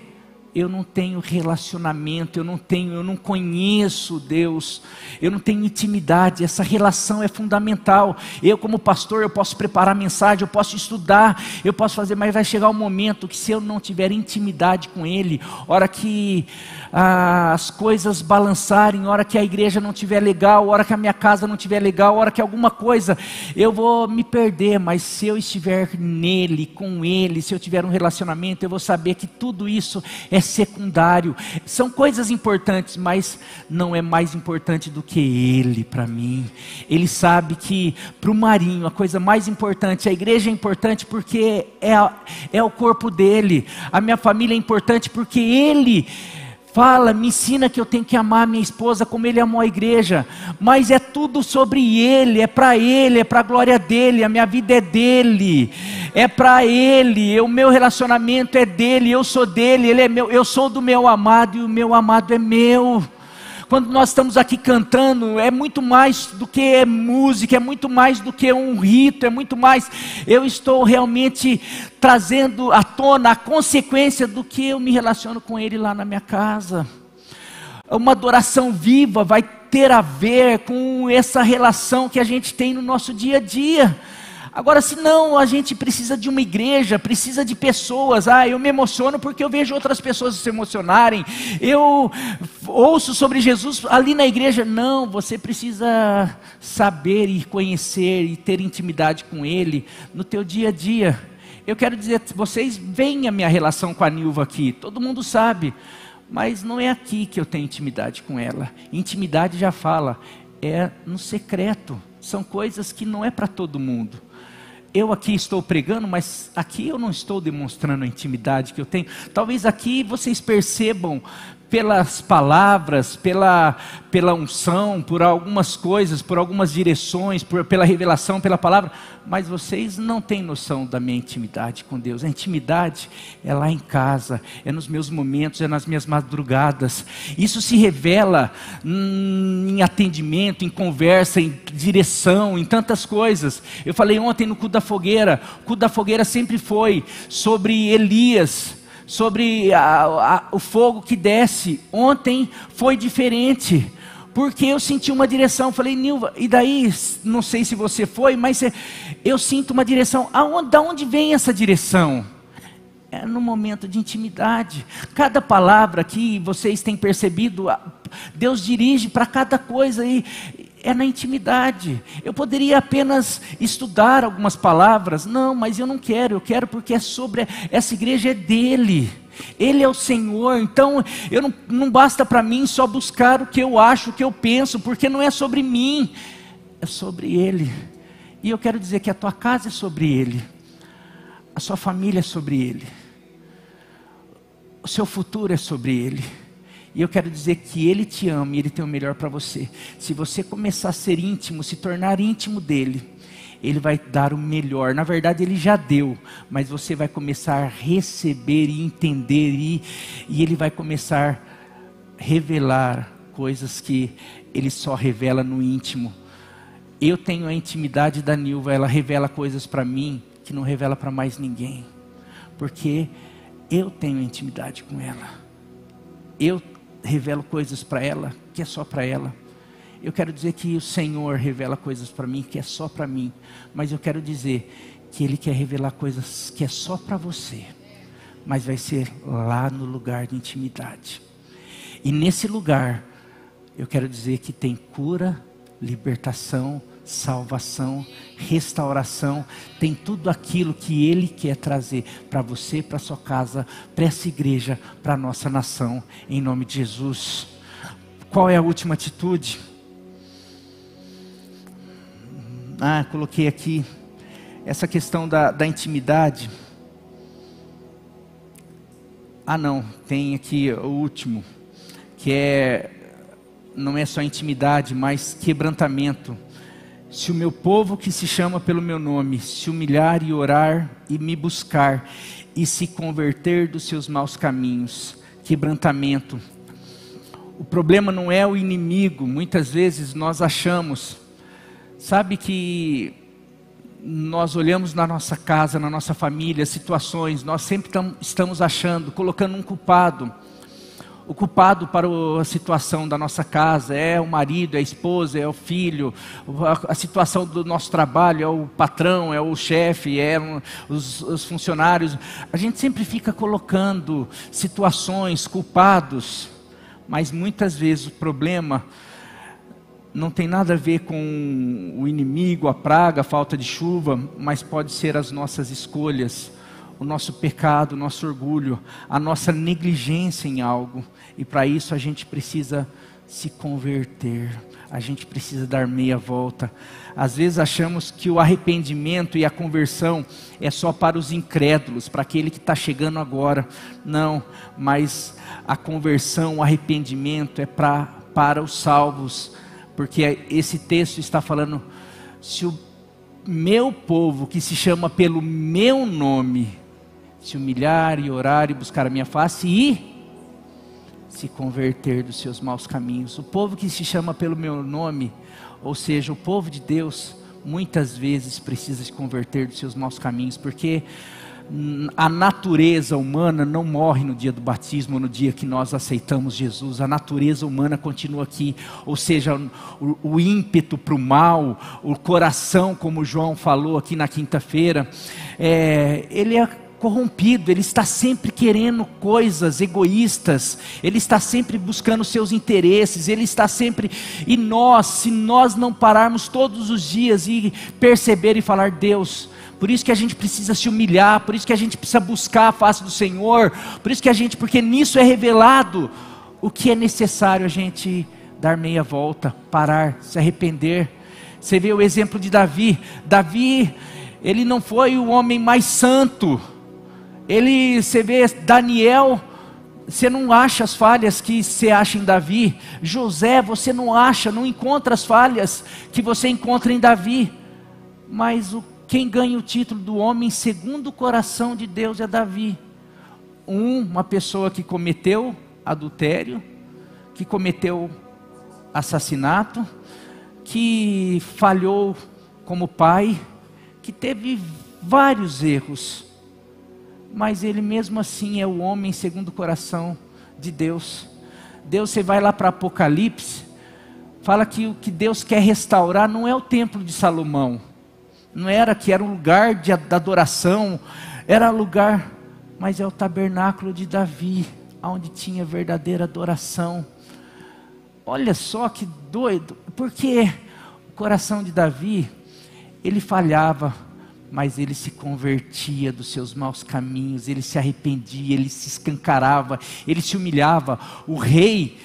eu não tenho relacionamento, eu não conheço Deus, eu não tenho intimidade. Essa relação é fundamental. Eu como pastor, eu posso preparar mensagem, eu posso estudar, eu posso fazer, mas vai chegar um momento que se eu não tiver intimidade com Ele, hora que as coisas balançarem, hora que a igreja não estiver legal, hora que a minha casa não estiver legal, hora que alguma coisa, eu vou me perder. Mas se eu estiver nele, com Ele, se eu tiver um relacionamento, eu vou saber que tudo isso é secundário. São coisas importantes, mas não é mais importante do que Ele para mim. Ele sabe que para o Marinho a coisa mais importante, a igreja é importante porque é o corpo dele. A minha família é importante porque Ele Fala, me ensina que eu tenho que amar minha esposa como ele amou a igreja. Mas é tudo sobre ele, é para a glória dele, a minha vida é dele. É para ele, o meu relacionamento é dele, eu sou dele, ele é meu, eu sou do meu amado e o meu amado é meu. Quando nós estamos aqui cantando, é muito mais do que música, é muito mais do que um rito, é muito mais. Eu estou realmente trazendo à tona a consequência do que eu me relaciono com Ele lá na minha casa. Uma adoração viva vai ter a ver com essa relação que a gente tem no nosso dia a dia. Agora, se não, a gente precisa de uma igreja, precisa de pessoas. Eu me emociono porque eu vejo outras pessoas se emocionarem. Eu ouço sobre Jesus ali na igreja. Não, você precisa saber e conhecer e ter intimidade com Ele no teu dia a dia. Eu quero dizer, vocês veem a minha relação com a Nilva aqui, todo mundo sabe. Mas não é aqui que eu tenho intimidade com ela. Intimidade já fala, é no secreto. São coisas que não é para todo mundo. Eu aqui estou pregando, mas aqui eu não estou demonstrando a intimidade que eu tenho. Talvez aqui vocês percebam pelas palavras, pela unção, por algumas coisas, por algumas direções, pela revelação, pela palavra. Mas vocês não têm noção da minha intimidade com Deus. A intimidade é lá em casa, é nos meus momentos, é nas minhas madrugadas. Isso se revela em atendimento, em conversa, em direção, em tantas coisas. Eu falei ontem no culto da fogueira. O culto da fogueira sempre foi sobre Elias, sobre o fogo que desce. Ontem foi diferente, porque eu senti uma direção. Falei, Nilva, e daí, não sei se você foi, mas eu sinto uma direção. Da onde vem essa direção? É no momento de intimidade. Cada palavra que vocês têm percebido, Deus dirige para cada coisa e é na intimidade. Eu poderia apenas estudar algumas palavras. Não, mas eu não quero. Eu quero porque é sobre, essa igreja é dele. Ele é o Senhor. Então não basta para mim só buscar o que eu acho, o que eu penso, porque não é sobre mim, é sobre Ele. E eu quero dizer que a tua casa é sobre Ele, a sua família é sobre Ele, o seu futuro é sobre Ele. E eu quero dizer que Ele te ama e Ele tem o melhor para você. Se você começar a ser íntimo, se tornar íntimo dEle, Ele vai dar o melhor. Na verdade Ele já deu, mas você vai começar a receber e entender, e Ele vai começar a revelar coisas que Ele só revela no íntimo. Eu tenho a intimidade da Nilva, ela revela coisas para mim que não revela para mais ninguém, porque eu tenho intimidade com ela. Eu revelo coisas para ela que é só para ela. Eu quero dizer que o Senhor revela coisas para mim que é só para mim, mas eu quero dizer que Ele quer revelar coisas que é só para você, mas vai ser lá no lugar de intimidade. E nesse lugar eu quero dizer que tem cura, libertação, salvação, restauração, tem tudo aquilo que Ele quer trazer para você, para sua casa, para essa igreja, para a nossa nação, em nome de Jesus. Qual é a última atitude? Coloquei aqui essa questão da intimidade. Não, tem aqui o último, que não é só intimidade, mas quebrantamento. Se o meu povo que se chama pelo meu nome se humilhar e orar e me buscar e se converter dos seus maus caminhos. Quebrantamento. O problema não é o inimigo. Muitas vezes nós achamos, sabe, que nós olhamos na nossa casa, na nossa família, situações, nós sempre estamos achando, colocando um culpado. O culpado para a situação da nossa casa é o marido, é a esposa, é o filho. A situação do nosso trabalho é o patrão, é o chefe, os funcionários. A gente sempre fica colocando situações, culpados. Mas muitas vezes o problema não tem nada a ver com o inimigo, a praga, a falta de chuva, mas pode ser as nossas escolhas, o nosso pecado, o nosso orgulho, a nossa negligência em algo. E para isso a gente precisa se converter. A gente precisa dar meia volta. Às vezes achamos que o arrependimento e a conversão é só para os incrédulos, para aquele que está chegando agora. Não, mas a conversão, o arrependimento é para os salvos. Porque esse texto está falando, se o meu povo que se chama pelo meu nome, se humilhar e orar e buscar a minha face e se converter dos seus maus caminhos. O povo que se chama pelo meu nome, ou seja, o povo de Deus, muitas vezes precisa se converter dos seus maus caminhos, porque a natureza humana não morre no dia do batismo, no dia que nós aceitamos Jesus. A natureza humana continua aqui, ou seja, o ímpeto para o mal, o coração, como João falou aqui na quinta-feira, ele é corrompido, ele está sempre querendo coisas egoístas, ele está sempre buscando seus interesses, ele está sempre, e nós, se nós não pararmos todos os dias e perceber e falar, Deus, por isso que a gente precisa se humilhar, por isso que a gente precisa buscar a face do Senhor, por isso que porque nisso é revelado o que é necessário a gente dar meia volta, parar, se arrepender. Você vê o exemplo de Davi, ele não foi o homem mais santo, você vê Daniel, você não acha as falhas que você acha em Davi. José, você não encontra as falhas que você encontra em Davi. Mas quem ganha o título do homem segundo o coração de Deus é Davi. Uma pessoa que cometeu adultério, que cometeu assassinato, que falhou como pai, que teve vários erros. Mas ele mesmo assim é o homem segundo o coração de Deus. Você vai lá para Apocalipse, fala que o que Deus quer restaurar não é o templo de Salomão, não era que era um lugar de adoração, era lugar, mas é o tabernáculo de Davi, onde tinha verdadeira adoração. Olha só que doido, porque o coração de Davi, ele falhava, mas ele se convertia dos seus maus caminhos, ele se arrependia, ele se escancarava, ele se humilhava. O rei,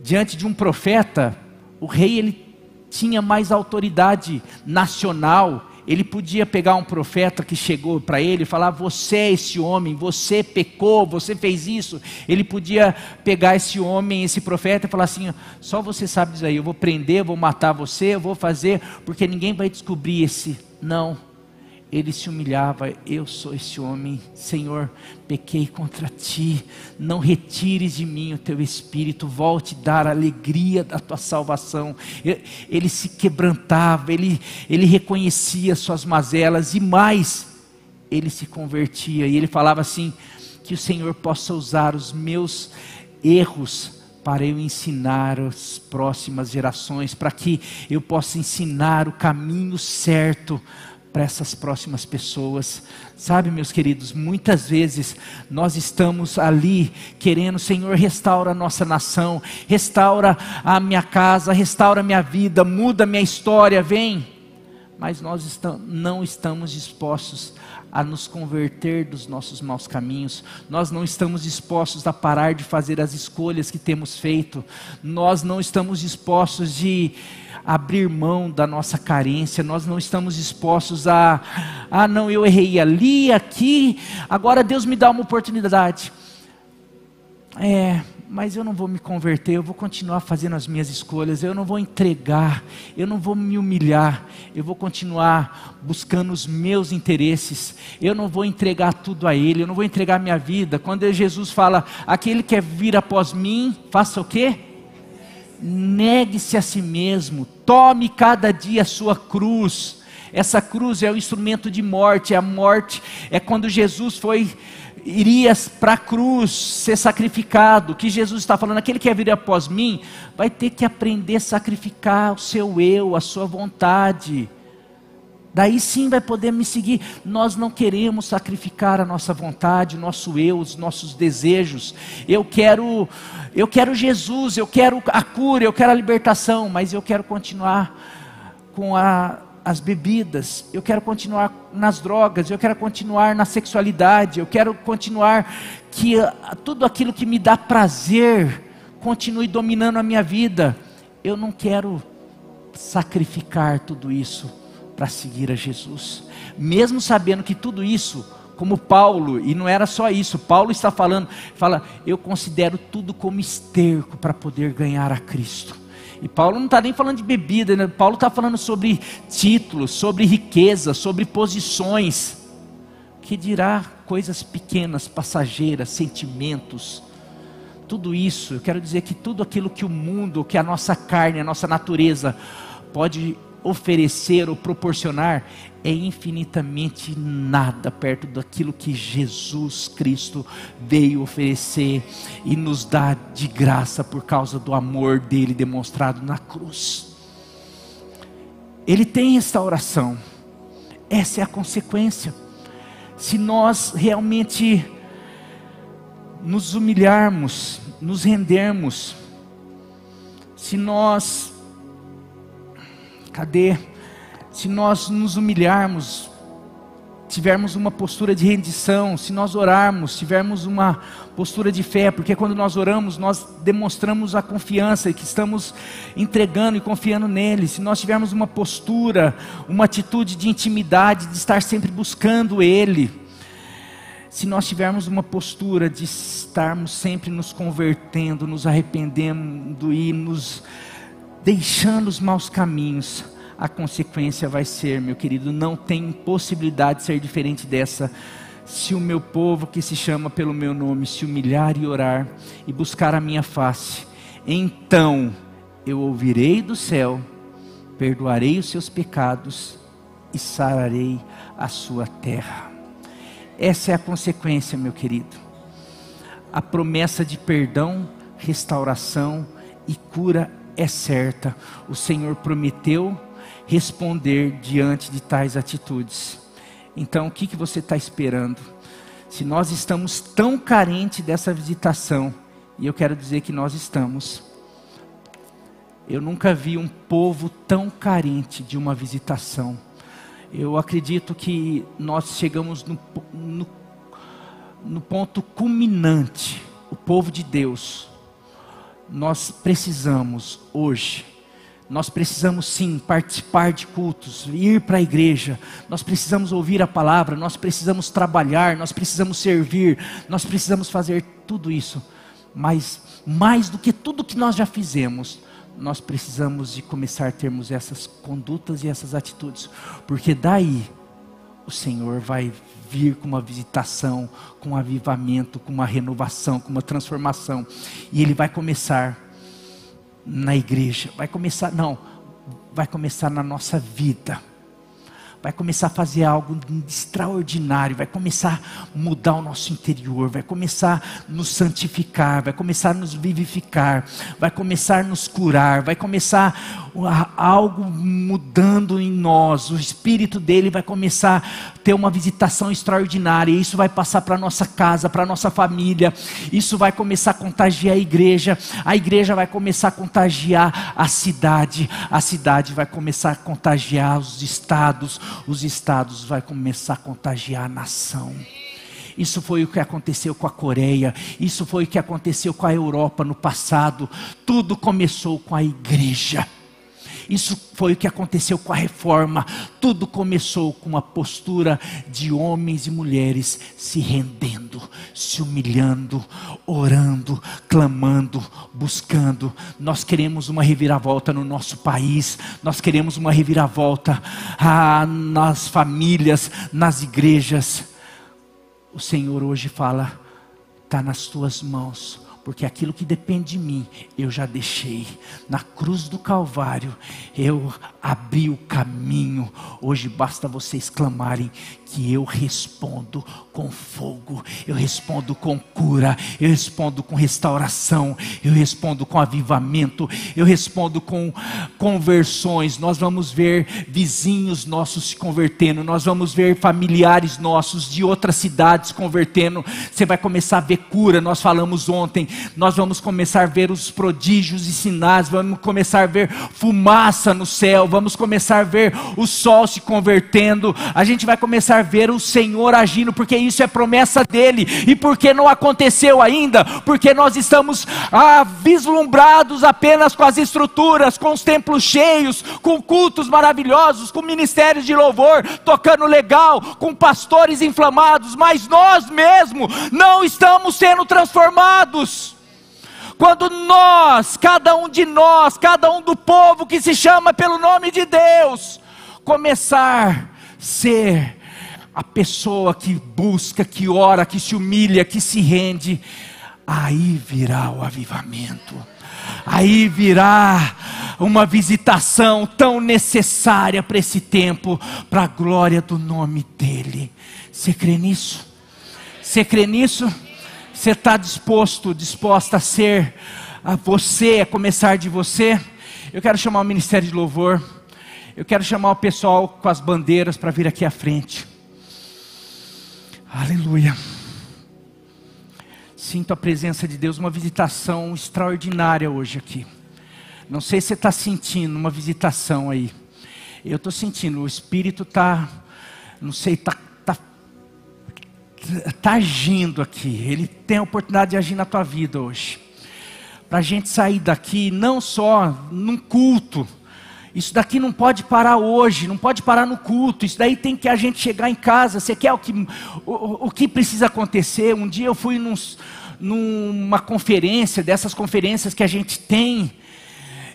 diante de um profeta, o rei ele tinha mais autoridade nacional. Ele podia pegar um profeta que chegou para ele e falar, você é esse homem, você pecou, você fez isso. Ele podia pegar esse homem, esse profeta e falar assim, só você sabe disso aí, eu vou prender, eu vou matar você, eu vou fazer, porque ninguém vai descobrir Não. Ele se humilhava, eu sou esse homem, Senhor, pequei contra ti, não retires de mim o teu espírito, volte a dar a alegria da tua salvação. Ele se quebrantava, ele reconhecia suas mazelas, e mais, ele se convertia, e ele falava assim, que o Senhor possa usar os meus erros para eu ensinar as próximas gerações, para que eu possa ensinar o caminho certo para essas próximas pessoas. Sabe, meus queridos, muitas vezes nós estamos ali querendo, Senhor, restaura a nossa nação, restaura a minha casa, restaura a minha vida, muda a minha história, vem. Mas nós não estamos dispostos a nos converter dos nossos maus caminhos, nós não estamos dispostos a parar de fazer as escolhas que temos feito, nós não estamos dispostos de abrir mão da nossa carência, nós não estamos dispostos não, eu errei ali, aqui, agora Deus me dá uma oportunidade, mas eu não vou me converter, eu vou continuar fazendo as minhas escolhas, eu não vou entregar, eu não vou me humilhar, eu vou continuar buscando os meus interesses, eu não vou entregar tudo a Ele, eu não vou entregar minha vida. Quando Jesus fala, aquele que quer vir após mim, faça o quê? Negue-se a si mesmo, tome cada dia a sua cruz. Essa cruz é o instrumento de morte, a morte é quando Jesus iria para a cruz ser sacrificado. O que Jesus está falando, aquele que quer vir após mim, vai ter que aprender a sacrificar o seu eu, a sua vontade, daí sim vai poder me seguir. Nós não queremos sacrificar a nossa vontade, o nosso eu, os nossos desejos. Eu quero Jesus, eu quero a cura, eu quero a libertação, mas eu quero continuar com as bebidas, eu quero continuar nas drogas, eu quero continuar na sexualidade, eu quero continuar tudo aquilo que me dá prazer continue dominando a minha vida. Eu não quero sacrificar tudo isso para seguir a Jesus, mesmo sabendo que tudo isso, como Paulo, e não era só isso, Paulo está falando, eu considero tudo como esterco para poder ganhar a Cristo. E Paulo não está nem falando de bebida, né? Paulo está falando sobre títulos, sobre riqueza, sobre posições, que dirá coisas pequenas, passageiras, sentimentos. Tudo isso, eu quero dizer que tudo aquilo que o mundo, que a nossa carne, a nossa natureza pode oferecer ou proporcionar, é infinitamente nada perto daquilo que Jesus Cristo veio oferecer e nos dá de graça por causa do amor dele demonstrado na cruz. Ele tem restauração. Essa é a consequência. Se nós realmente nos humilharmos, nos rendermos, se nós nos humilharmos, tivermos uma postura de rendição, se nós orarmos, tivermos uma postura de fé, porque quando nós oramos, nós demonstramos a confiança que estamos entregando e confiando nele. Se nós tivermos uma postura, uma atitude de intimidade, de estar sempre buscando ele, se nós tivermos uma postura de estarmos sempre nos convertendo, nos arrependendo e nos deixando os maus caminhos, a consequência vai ser, meu querido, não tem possibilidade de ser diferente dessa. Se o meu povo que se chama pelo meu nome se humilhar e orar e buscar a minha face, então eu ouvirei do céu, perdoarei os seus pecados e sararei a sua terra. Essa é a consequência, meu querido. A promessa de perdão, restauração e cura é certa. O Senhor prometeu responder diante de tais atitudes. Então o que você está esperando? Se nós estamos tão carentes dessa visitação, e eu quero dizer que nós estamos, eu nunca vi um povo tão carente de uma visitação. Eu acredito que nós chegamos no ponto culminante, o povo de Deus. Nós precisamos hoje, nós precisamos sim participar de cultos, ir para a igreja, nós precisamos ouvir a palavra, nós precisamos trabalhar, nós precisamos servir, nós precisamos fazer tudo isso, mas mais do que tudo que nós já fizemos, nós precisamos de começar a termos essas condutas e essas atitudes, porque daí o Senhor vai vir com uma visitação, com um avivamento, com uma renovação, com uma transformação, e Ele vai começar na igreja, vai começar na nossa vida, vai começar a fazer algo extraordinário, vai começar a mudar o nosso interior, vai começar a nos santificar, vai começar a nos vivificar, vai começar a nos curar, vai começar algo mudando em nós, o Espírito dele vai começar a ter uma visitação extraordinária, e isso vai passar para a nossa casa, para a nossa família, isso vai começar a contagiar a igreja vai começar a contagiar a cidade vai começar a contagiar os estados vai começar a contagiar a nação. Isso foi o que aconteceu com a Coreia, isso foi o que aconteceu com a Europa no passado, tudo começou com a igreja. Isso foi o que aconteceu com a reforma, tudo começou com uma postura de homens e mulheres se rendendo, se humilhando, orando, clamando, buscando. Nós queremos uma reviravolta no nosso país, nós queremos uma reviravolta nas famílias, nas igrejas. O Senhor hoje fala, está nas tuas mãos, porque aquilo que depende de mim, eu já deixei. Na cruz do Calvário, eu abri o caminho. Hoje basta vocês clamarem que eu respondo com fogo, eu respondo com cura, eu respondo com restauração, eu respondo com avivamento, eu respondo com conversões. Nós vamos ver vizinhos nossos se convertendo, nós vamos ver familiares nossos de outras cidades convertendo. Você vai começar a ver cura. Nós falamos ontem nós vamos começar a ver os prodígios e sinais, vamos começar a ver fumaça no céu, vamos começar a ver o sol se convertendo, a gente vai começar a ver o Senhor agindo, porque isso é promessa dele. E porque não aconteceu ainda? Porque nós estamos vislumbrados apenas com as estruturas, com os templos cheios, com cultos maravilhosos, com ministérios de louvor tocando legal, com pastores inflamados, mas nós mesmos não estamos sendo transformados. Quando nós, cada um de nós, cada um do povo que se chama pelo nome de Deus, começar a ser a pessoa que busca, que ora, que se humilha, que se rende, aí virá o avivamento, aí virá uma visitação tão necessária para esse tempo, para a glória do nome dEle. Você crê nisso? Você crê nisso? Você está disposta a ser você, a começar de você? Eu quero chamar o ministério de louvor, eu quero chamar o pessoal com as bandeiras para vir aqui à frente. Aleluia. Sinto a presença de Deus, uma visitação extraordinária hoje aqui. Não sei se você está sentindo uma visitação aí. Eu estou sentindo, o Espírito está, não sei, está agindo aqui. Ele tem a oportunidade de agir na tua vida hoje. Para a gente sair daqui, não só num culto. Isso daqui não pode parar hoje, não pode parar no culto. Isso daí tem que a gente chegar em casa. Você quer o que precisa acontecer? Um dia eu fui numa conferência, dessas conferências que a gente tem,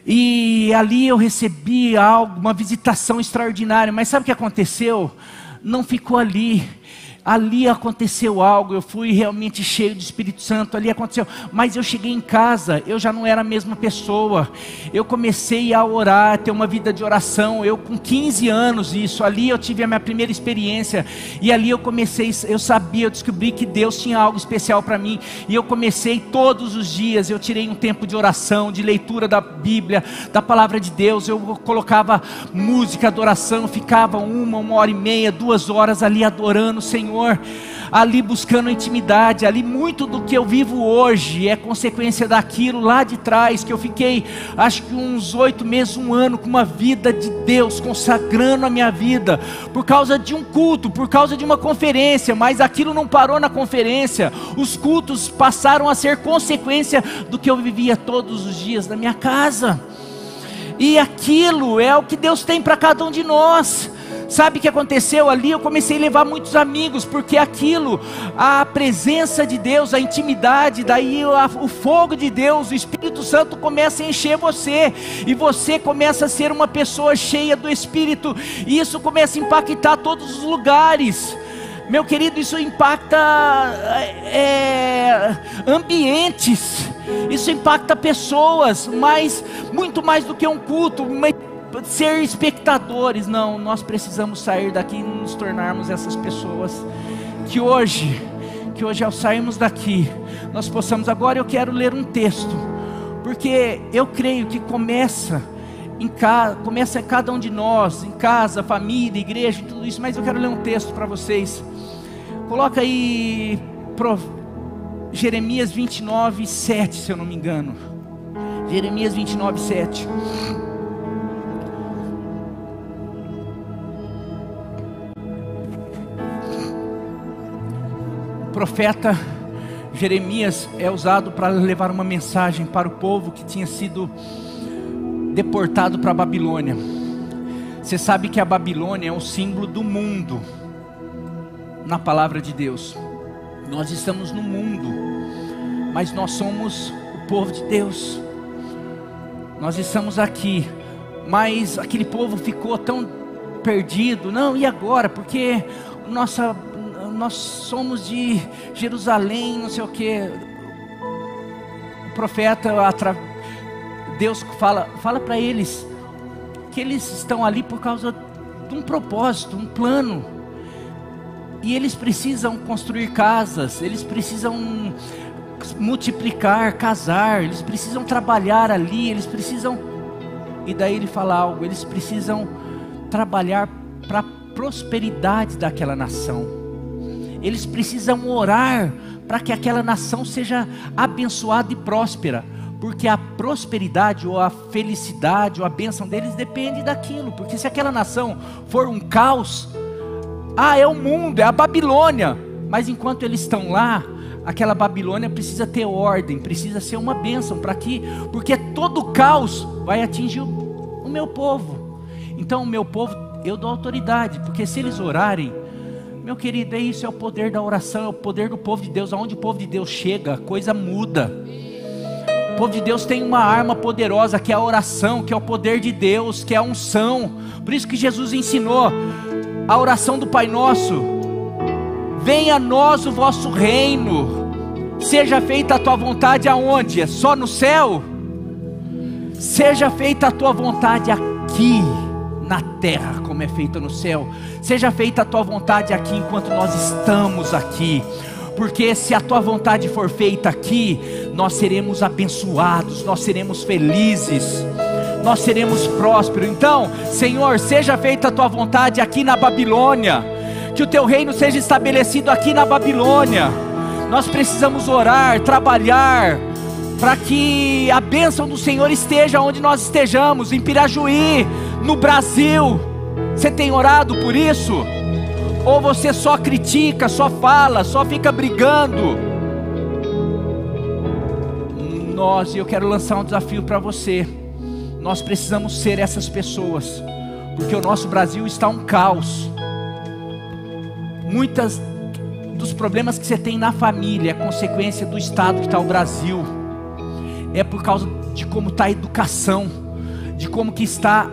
e ali eu recebi algo, uma visitação extraordinária. Mas sabe o que aconteceu? Não ficou ali. Ali aconteceu algo, eu fui realmente cheio do Espírito Santo, ali aconteceu, mas eu cheguei em casa, eu já não era a mesma pessoa, eu comecei a orar, ter uma vida de oração, eu com 15 anos isso, ali eu tive a minha primeira experiência, e ali eu comecei, eu descobri que Deus tinha algo especial para mim, e eu comecei todos os dias, eu tirei um tempo de oração, de leitura da Bíblia, da palavra de Deus, eu colocava música, adoração, ficava uma hora e meia, 2 horas ali adorando o Senhor, ali buscando intimidade, ali muito do que eu vivo hoje é consequência daquilo lá de trás, que eu fiquei acho que uns 8 meses, 1 ano com uma vida de Deus, consagrando a minha vida, por causa de um culto, por causa de uma conferência, mas aquilo não parou na conferência, os cultos passaram a ser consequência do que eu vivia todos os dias na minha casa, e aquilo é o que Deus tem para cada um de nós. Sabe o que aconteceu ali? Eu comecei a levar muitos amigos, porque aquilo, a presença de Deus, a intimidade, daí o fogo de Deus, o Espírito Santo começa a encher você, e você começa a ser uma pessoa cheia do Espírito, e isso começa a impactar todos os lugares. Meu querido, isso impacta ambientes, isso impacta pessoas, mas muito mais do que um culto, ser espectadores. Não, nós precisamos sair daqui e nos tornarmos essas pessoas, que hoje ao sairmos daqui, nós possamos. Agora eu quero ler um texto, porque eu creio que começa em cada um de nós, em casa, família, igreja, tudo isso, mas eu quero ler um texto para vocês. Coloca aí Jeremias 29, 7, se eu não me engano. Jeremias 29, 7. O profeta Jeremias é usado para levar uma mensagem para o povo que tinha sido deportado para a Babilônia. Você sabe que a Babilônia é o símbolo do mundo na palavra de Deus. Nós estamos no mundo, mas nós somos o povo de Deus. Nós estamos aqui, mas aquele povo ficou tão perdido. Não, e agora? Porque nós somos de Jerusalém, não sei o que. O profeta, Deus fala para eles que eles estão ali por causa de um propósito, um plano, e eles precisam construir casas, eles precisam multiplicar, casar, eles precisam trabalhar ali, eles precisam, e daí ele fala algo, eles precisam trabalhar para a prosperidade daquela nação, eles precisam orar para que aquela nação seja abençoada e próspera, porque a prosperidade ou a felicidade ou a bênção deles depende daquilo, porque se aquela nação for um caos, é o mundo, é a Babilônia, mas enquanto eles estão lá, aquela Babilônia precisa ter ordem, precisa ser uma bênção, porque todo caos vai atingir o meu povo. Então o meu povo, eu dou autoridade, porque se eles orarem, meu querido, é isso, é o poder da oração, é o poder do povo de Deus. Aonde o povo de Deus chega, a coisa muda. O povo de Deus tem uma arma poderosa, que é a oração, que é o poder de Deus, que é a unção. Por isso que Jesus ensinou a oração do Pai Nosso: venha a nós o vosso reino, seja feita a tua vontade aonde? É só no céu? Seja feita a tua vontade aqui na terra, como é feita no céu. Seja feita a tua vontade aqui enquanto nós estamos aqui, porque se a tua vontade for feita aqui, nós seremos abençoados, nós seremos felizes, nós seremos prósperos. Então, Senhor, seja feita a tua vontade aqui na Babilônia, que o teu reino seja estabelecido aqui na Babilônia. Nós precisamos orar, trabalhar, para que a bênção do Senhor esteja onde nós estejamos, em Pirajuí, no Brasil. Você tem orado por isso? Ou você só critica, só fala, só fica brigando? Eu quero lançar um desafio para você. Nós precisamos ser essas pessoas, porque o nosso Brasil está um caos. Muitos dos problemas que você tem na família é consequência do estado que está o Brasil. É por causa de como está a educação, de como que está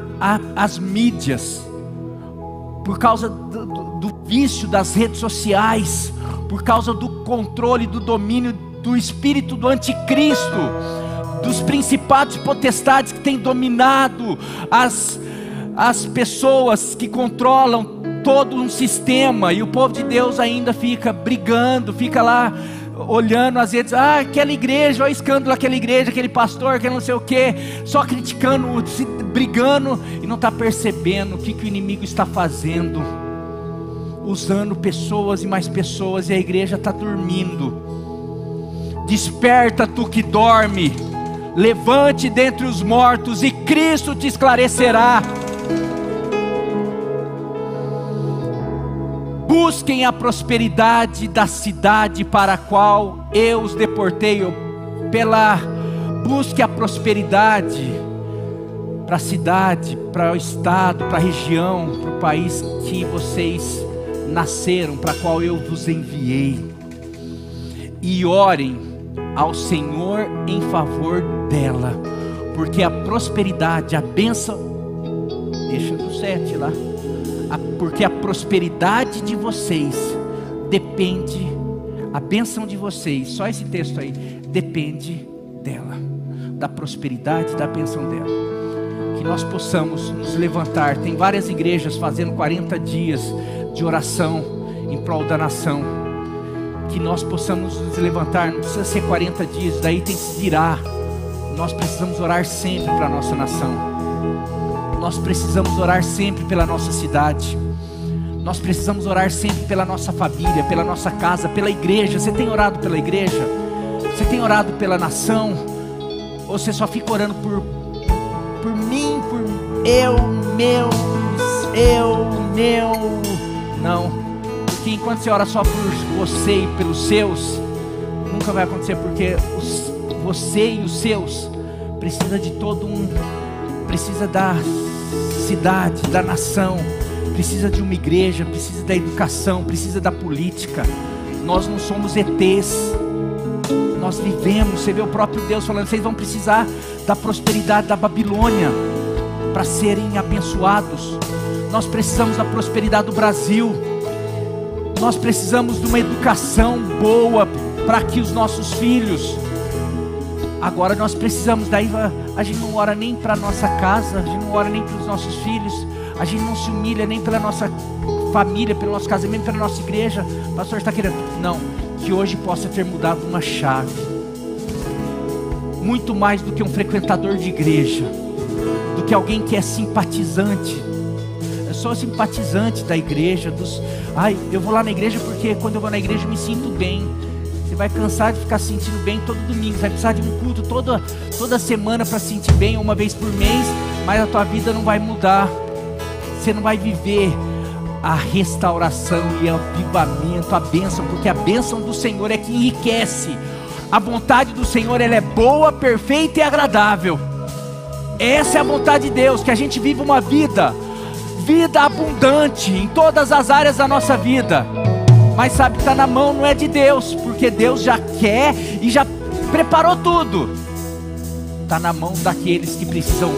as mídias, por causa do vício das redes sociais, por causa do controle, do domínio do espírito do anticristo, dos principados e potestades que têm dominado as pessoas, que controlam todo um sistema. E o povo de Deus ainda fica brigando, fica lá olhando às vezes, aquela igreja, olha o escândalo daquela igreja, aquele pastor, aquele não sei o que, só criticando, brigando, e não está percebendo o que o inimigo está fazendo, usando pessoas e mais pessoas, e a igreja está dormindo. Desperta, tu que dorme, levante dentre os mortos e Cristo te esclarecerá. Busquem a prosperidade da cidade para a qual eu os deportei. Busque a prosperidade para a cidade, para o estado, para a região, para o país que vocês nasceram, para a qual eu vos enviei. E orem ao Senhor em favor dela, porque a prosperidade, a bênção, deixa no 7 lá. Porque a prosperidade de vocês depende, a bênção de vocês, só esse texto aí, depende dela, da prosperidade, da bênção dela. Que nós possamos nos levantar. Tem várias igrejas fazendo 40 dias de oração em prol da nação. Que nós possamos nos levantar, não precisa ser 40 dias, daí tem que virar. Nós precisamos orar sempre para a nossa nação. Nós precisamos orar sempre pela nossa cidade. Nós precisamos orar sempre pela nossa família, pela nossa casa, pela igreja. Você tem orado pela igreja? Você tem orado pela nação? Ou você só fica orando por mim, por meu? Não, porque enquanto você ora só por você e pelos seus, nunca vai acontecer, porque você e os seus precisa de precisa da cidade, da nação, precisa de uma igreja, precisa da educação, precisa da política. Nós não somos ETs, nós vivemos. Você vê o próprio Deus falando, vocês vão precisar da prosperidade da Babilônia para serem abençoados. Nós precisamos da prosperidade do Brasil. Nós precisamos de uma educação boa para que os nossos filhos. Agora nós precisamos, daí a gente não ora nem para a nossa casa, a gente não ora nem para os nossos filhos, a gente não se humilha nem pela nossa família, pelo nosso casamento, pela nossa igreja. O pastor está querendo, não, que hoje possa ter mudado uma chave, muito mais do que um frequentador de igreja, do que alguém que é simpatizante. Eu sou simpatizante da igreja, eu vou lá na igreja porque quando eu vou na igreja eu me sinto bem. Você vai cansar de ficar se sentindo bem todo domingo. Você vai precisar de um culto toda semana para se sentir bem, uma vez por mês. Mas a tua vida não vai mudar. Você não vai viver a restauração e o avivamento, a bênção. Porque a bênção do Senhor é que enriquece. A vontade do Senhor, ela é boa, perfeita e agradável. Essa é a vontade de Deus. Que a gente viva uma vida abundante em todas as áreas da nossa vida. Mas sabe que está na mão, não é de Deus, porque Deus já quer e já preparou tudo. Está na mão daqueles que precisam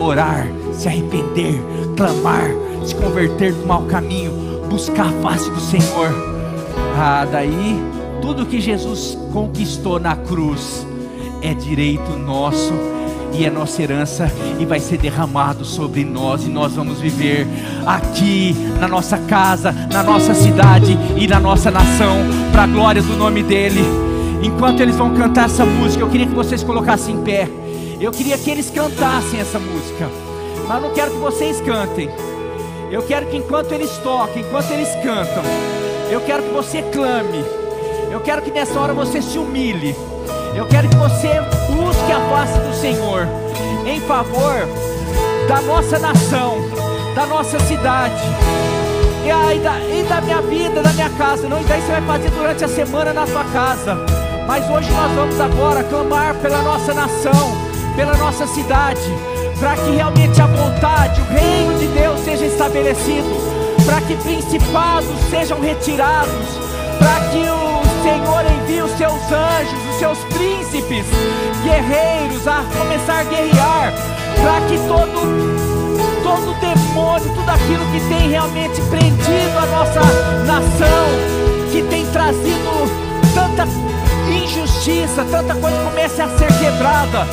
orar, se arrepender, clamar, se converter do mau caminho, buscar a face do Senhor. Daí tudo que Jesus conquistou na cruz é direito nosso e é nossa herança, e vai ser derramado sobre nós, e nós vamos viver aqui na nossa casa, na nossa cidade e na nossa nação, para a glória do nome dEle. Enquanto eles vão cantar essa música, eu queria que vocês colocassem em pé. Eu queria que eles cantassem essa música, mas não quero que vocês cantem. Eu quero que enquanto eles tocam, enquanto eles cantam, eu quero que você clame. Eu quero que nessa hora você se humilhe. Eu quero que você busque a face do Senhor em favor da nossa nação, da nossa cidade e da minha vida, da minha casa. Não, daí você vai fazer durante a semana na sua casa, mas hoje nós vamos agora clamar pela nossa nação, pela nossa cidade, para que realmente a vontade, o reino de Deus seja estabelecido, para que principados sejam retirados, para que o Senhor envie os seus anjos, os seus príncipes, guerreiros, a começar a guerrear, para que todo demônio, tudo aquilo que tem realmente prendido a nossa nação, que tem trazido tanta injustiça, tanta coisa, comece a ser quebrada.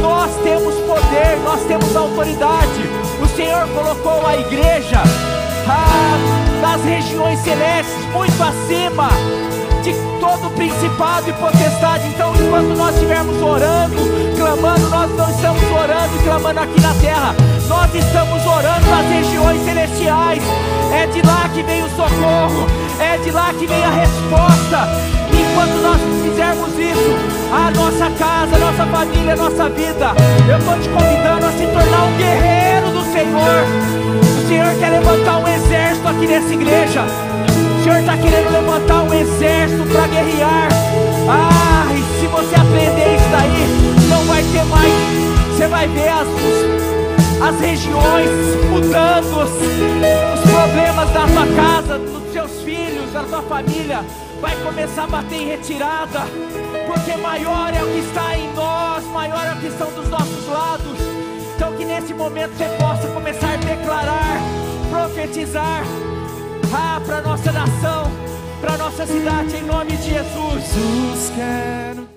Nós temos poder, nós temos autoridade. O Senhor colocou a igreja nas regiões celestes, muito acima de todo principado e potestade. Então, enquanto nós estivermos orando, clamando, nós não estamos orando e clamando aqui na terra, nós estamos orando nas regiões celestiais. É de lá que vem o socorro, é de lá que vem a resposta. Enquanto nós fizermos isso, a nossa casa, a nossa família, a nossa vida, eu estou te convidando a se tornar um guerreiro do Senhor. O Senhor quer levantar um exército aqui nessa igreja. O Senhor está querendo levantar um exército para guerrear. E se você aprender isso daí, não vai ter mais. Você vai ver as regiões mudando, os problemas da sua casa, dos seus filhos, da sua família, vai começar a bater em retirada, porque maior é o que está em nós, maior é o que estão dos nossos lados. Então que nesse momento você possa começar a declarar, profetizar para a nossa nação, para a nossa cidade, em nome de Jesus. Jesus, quero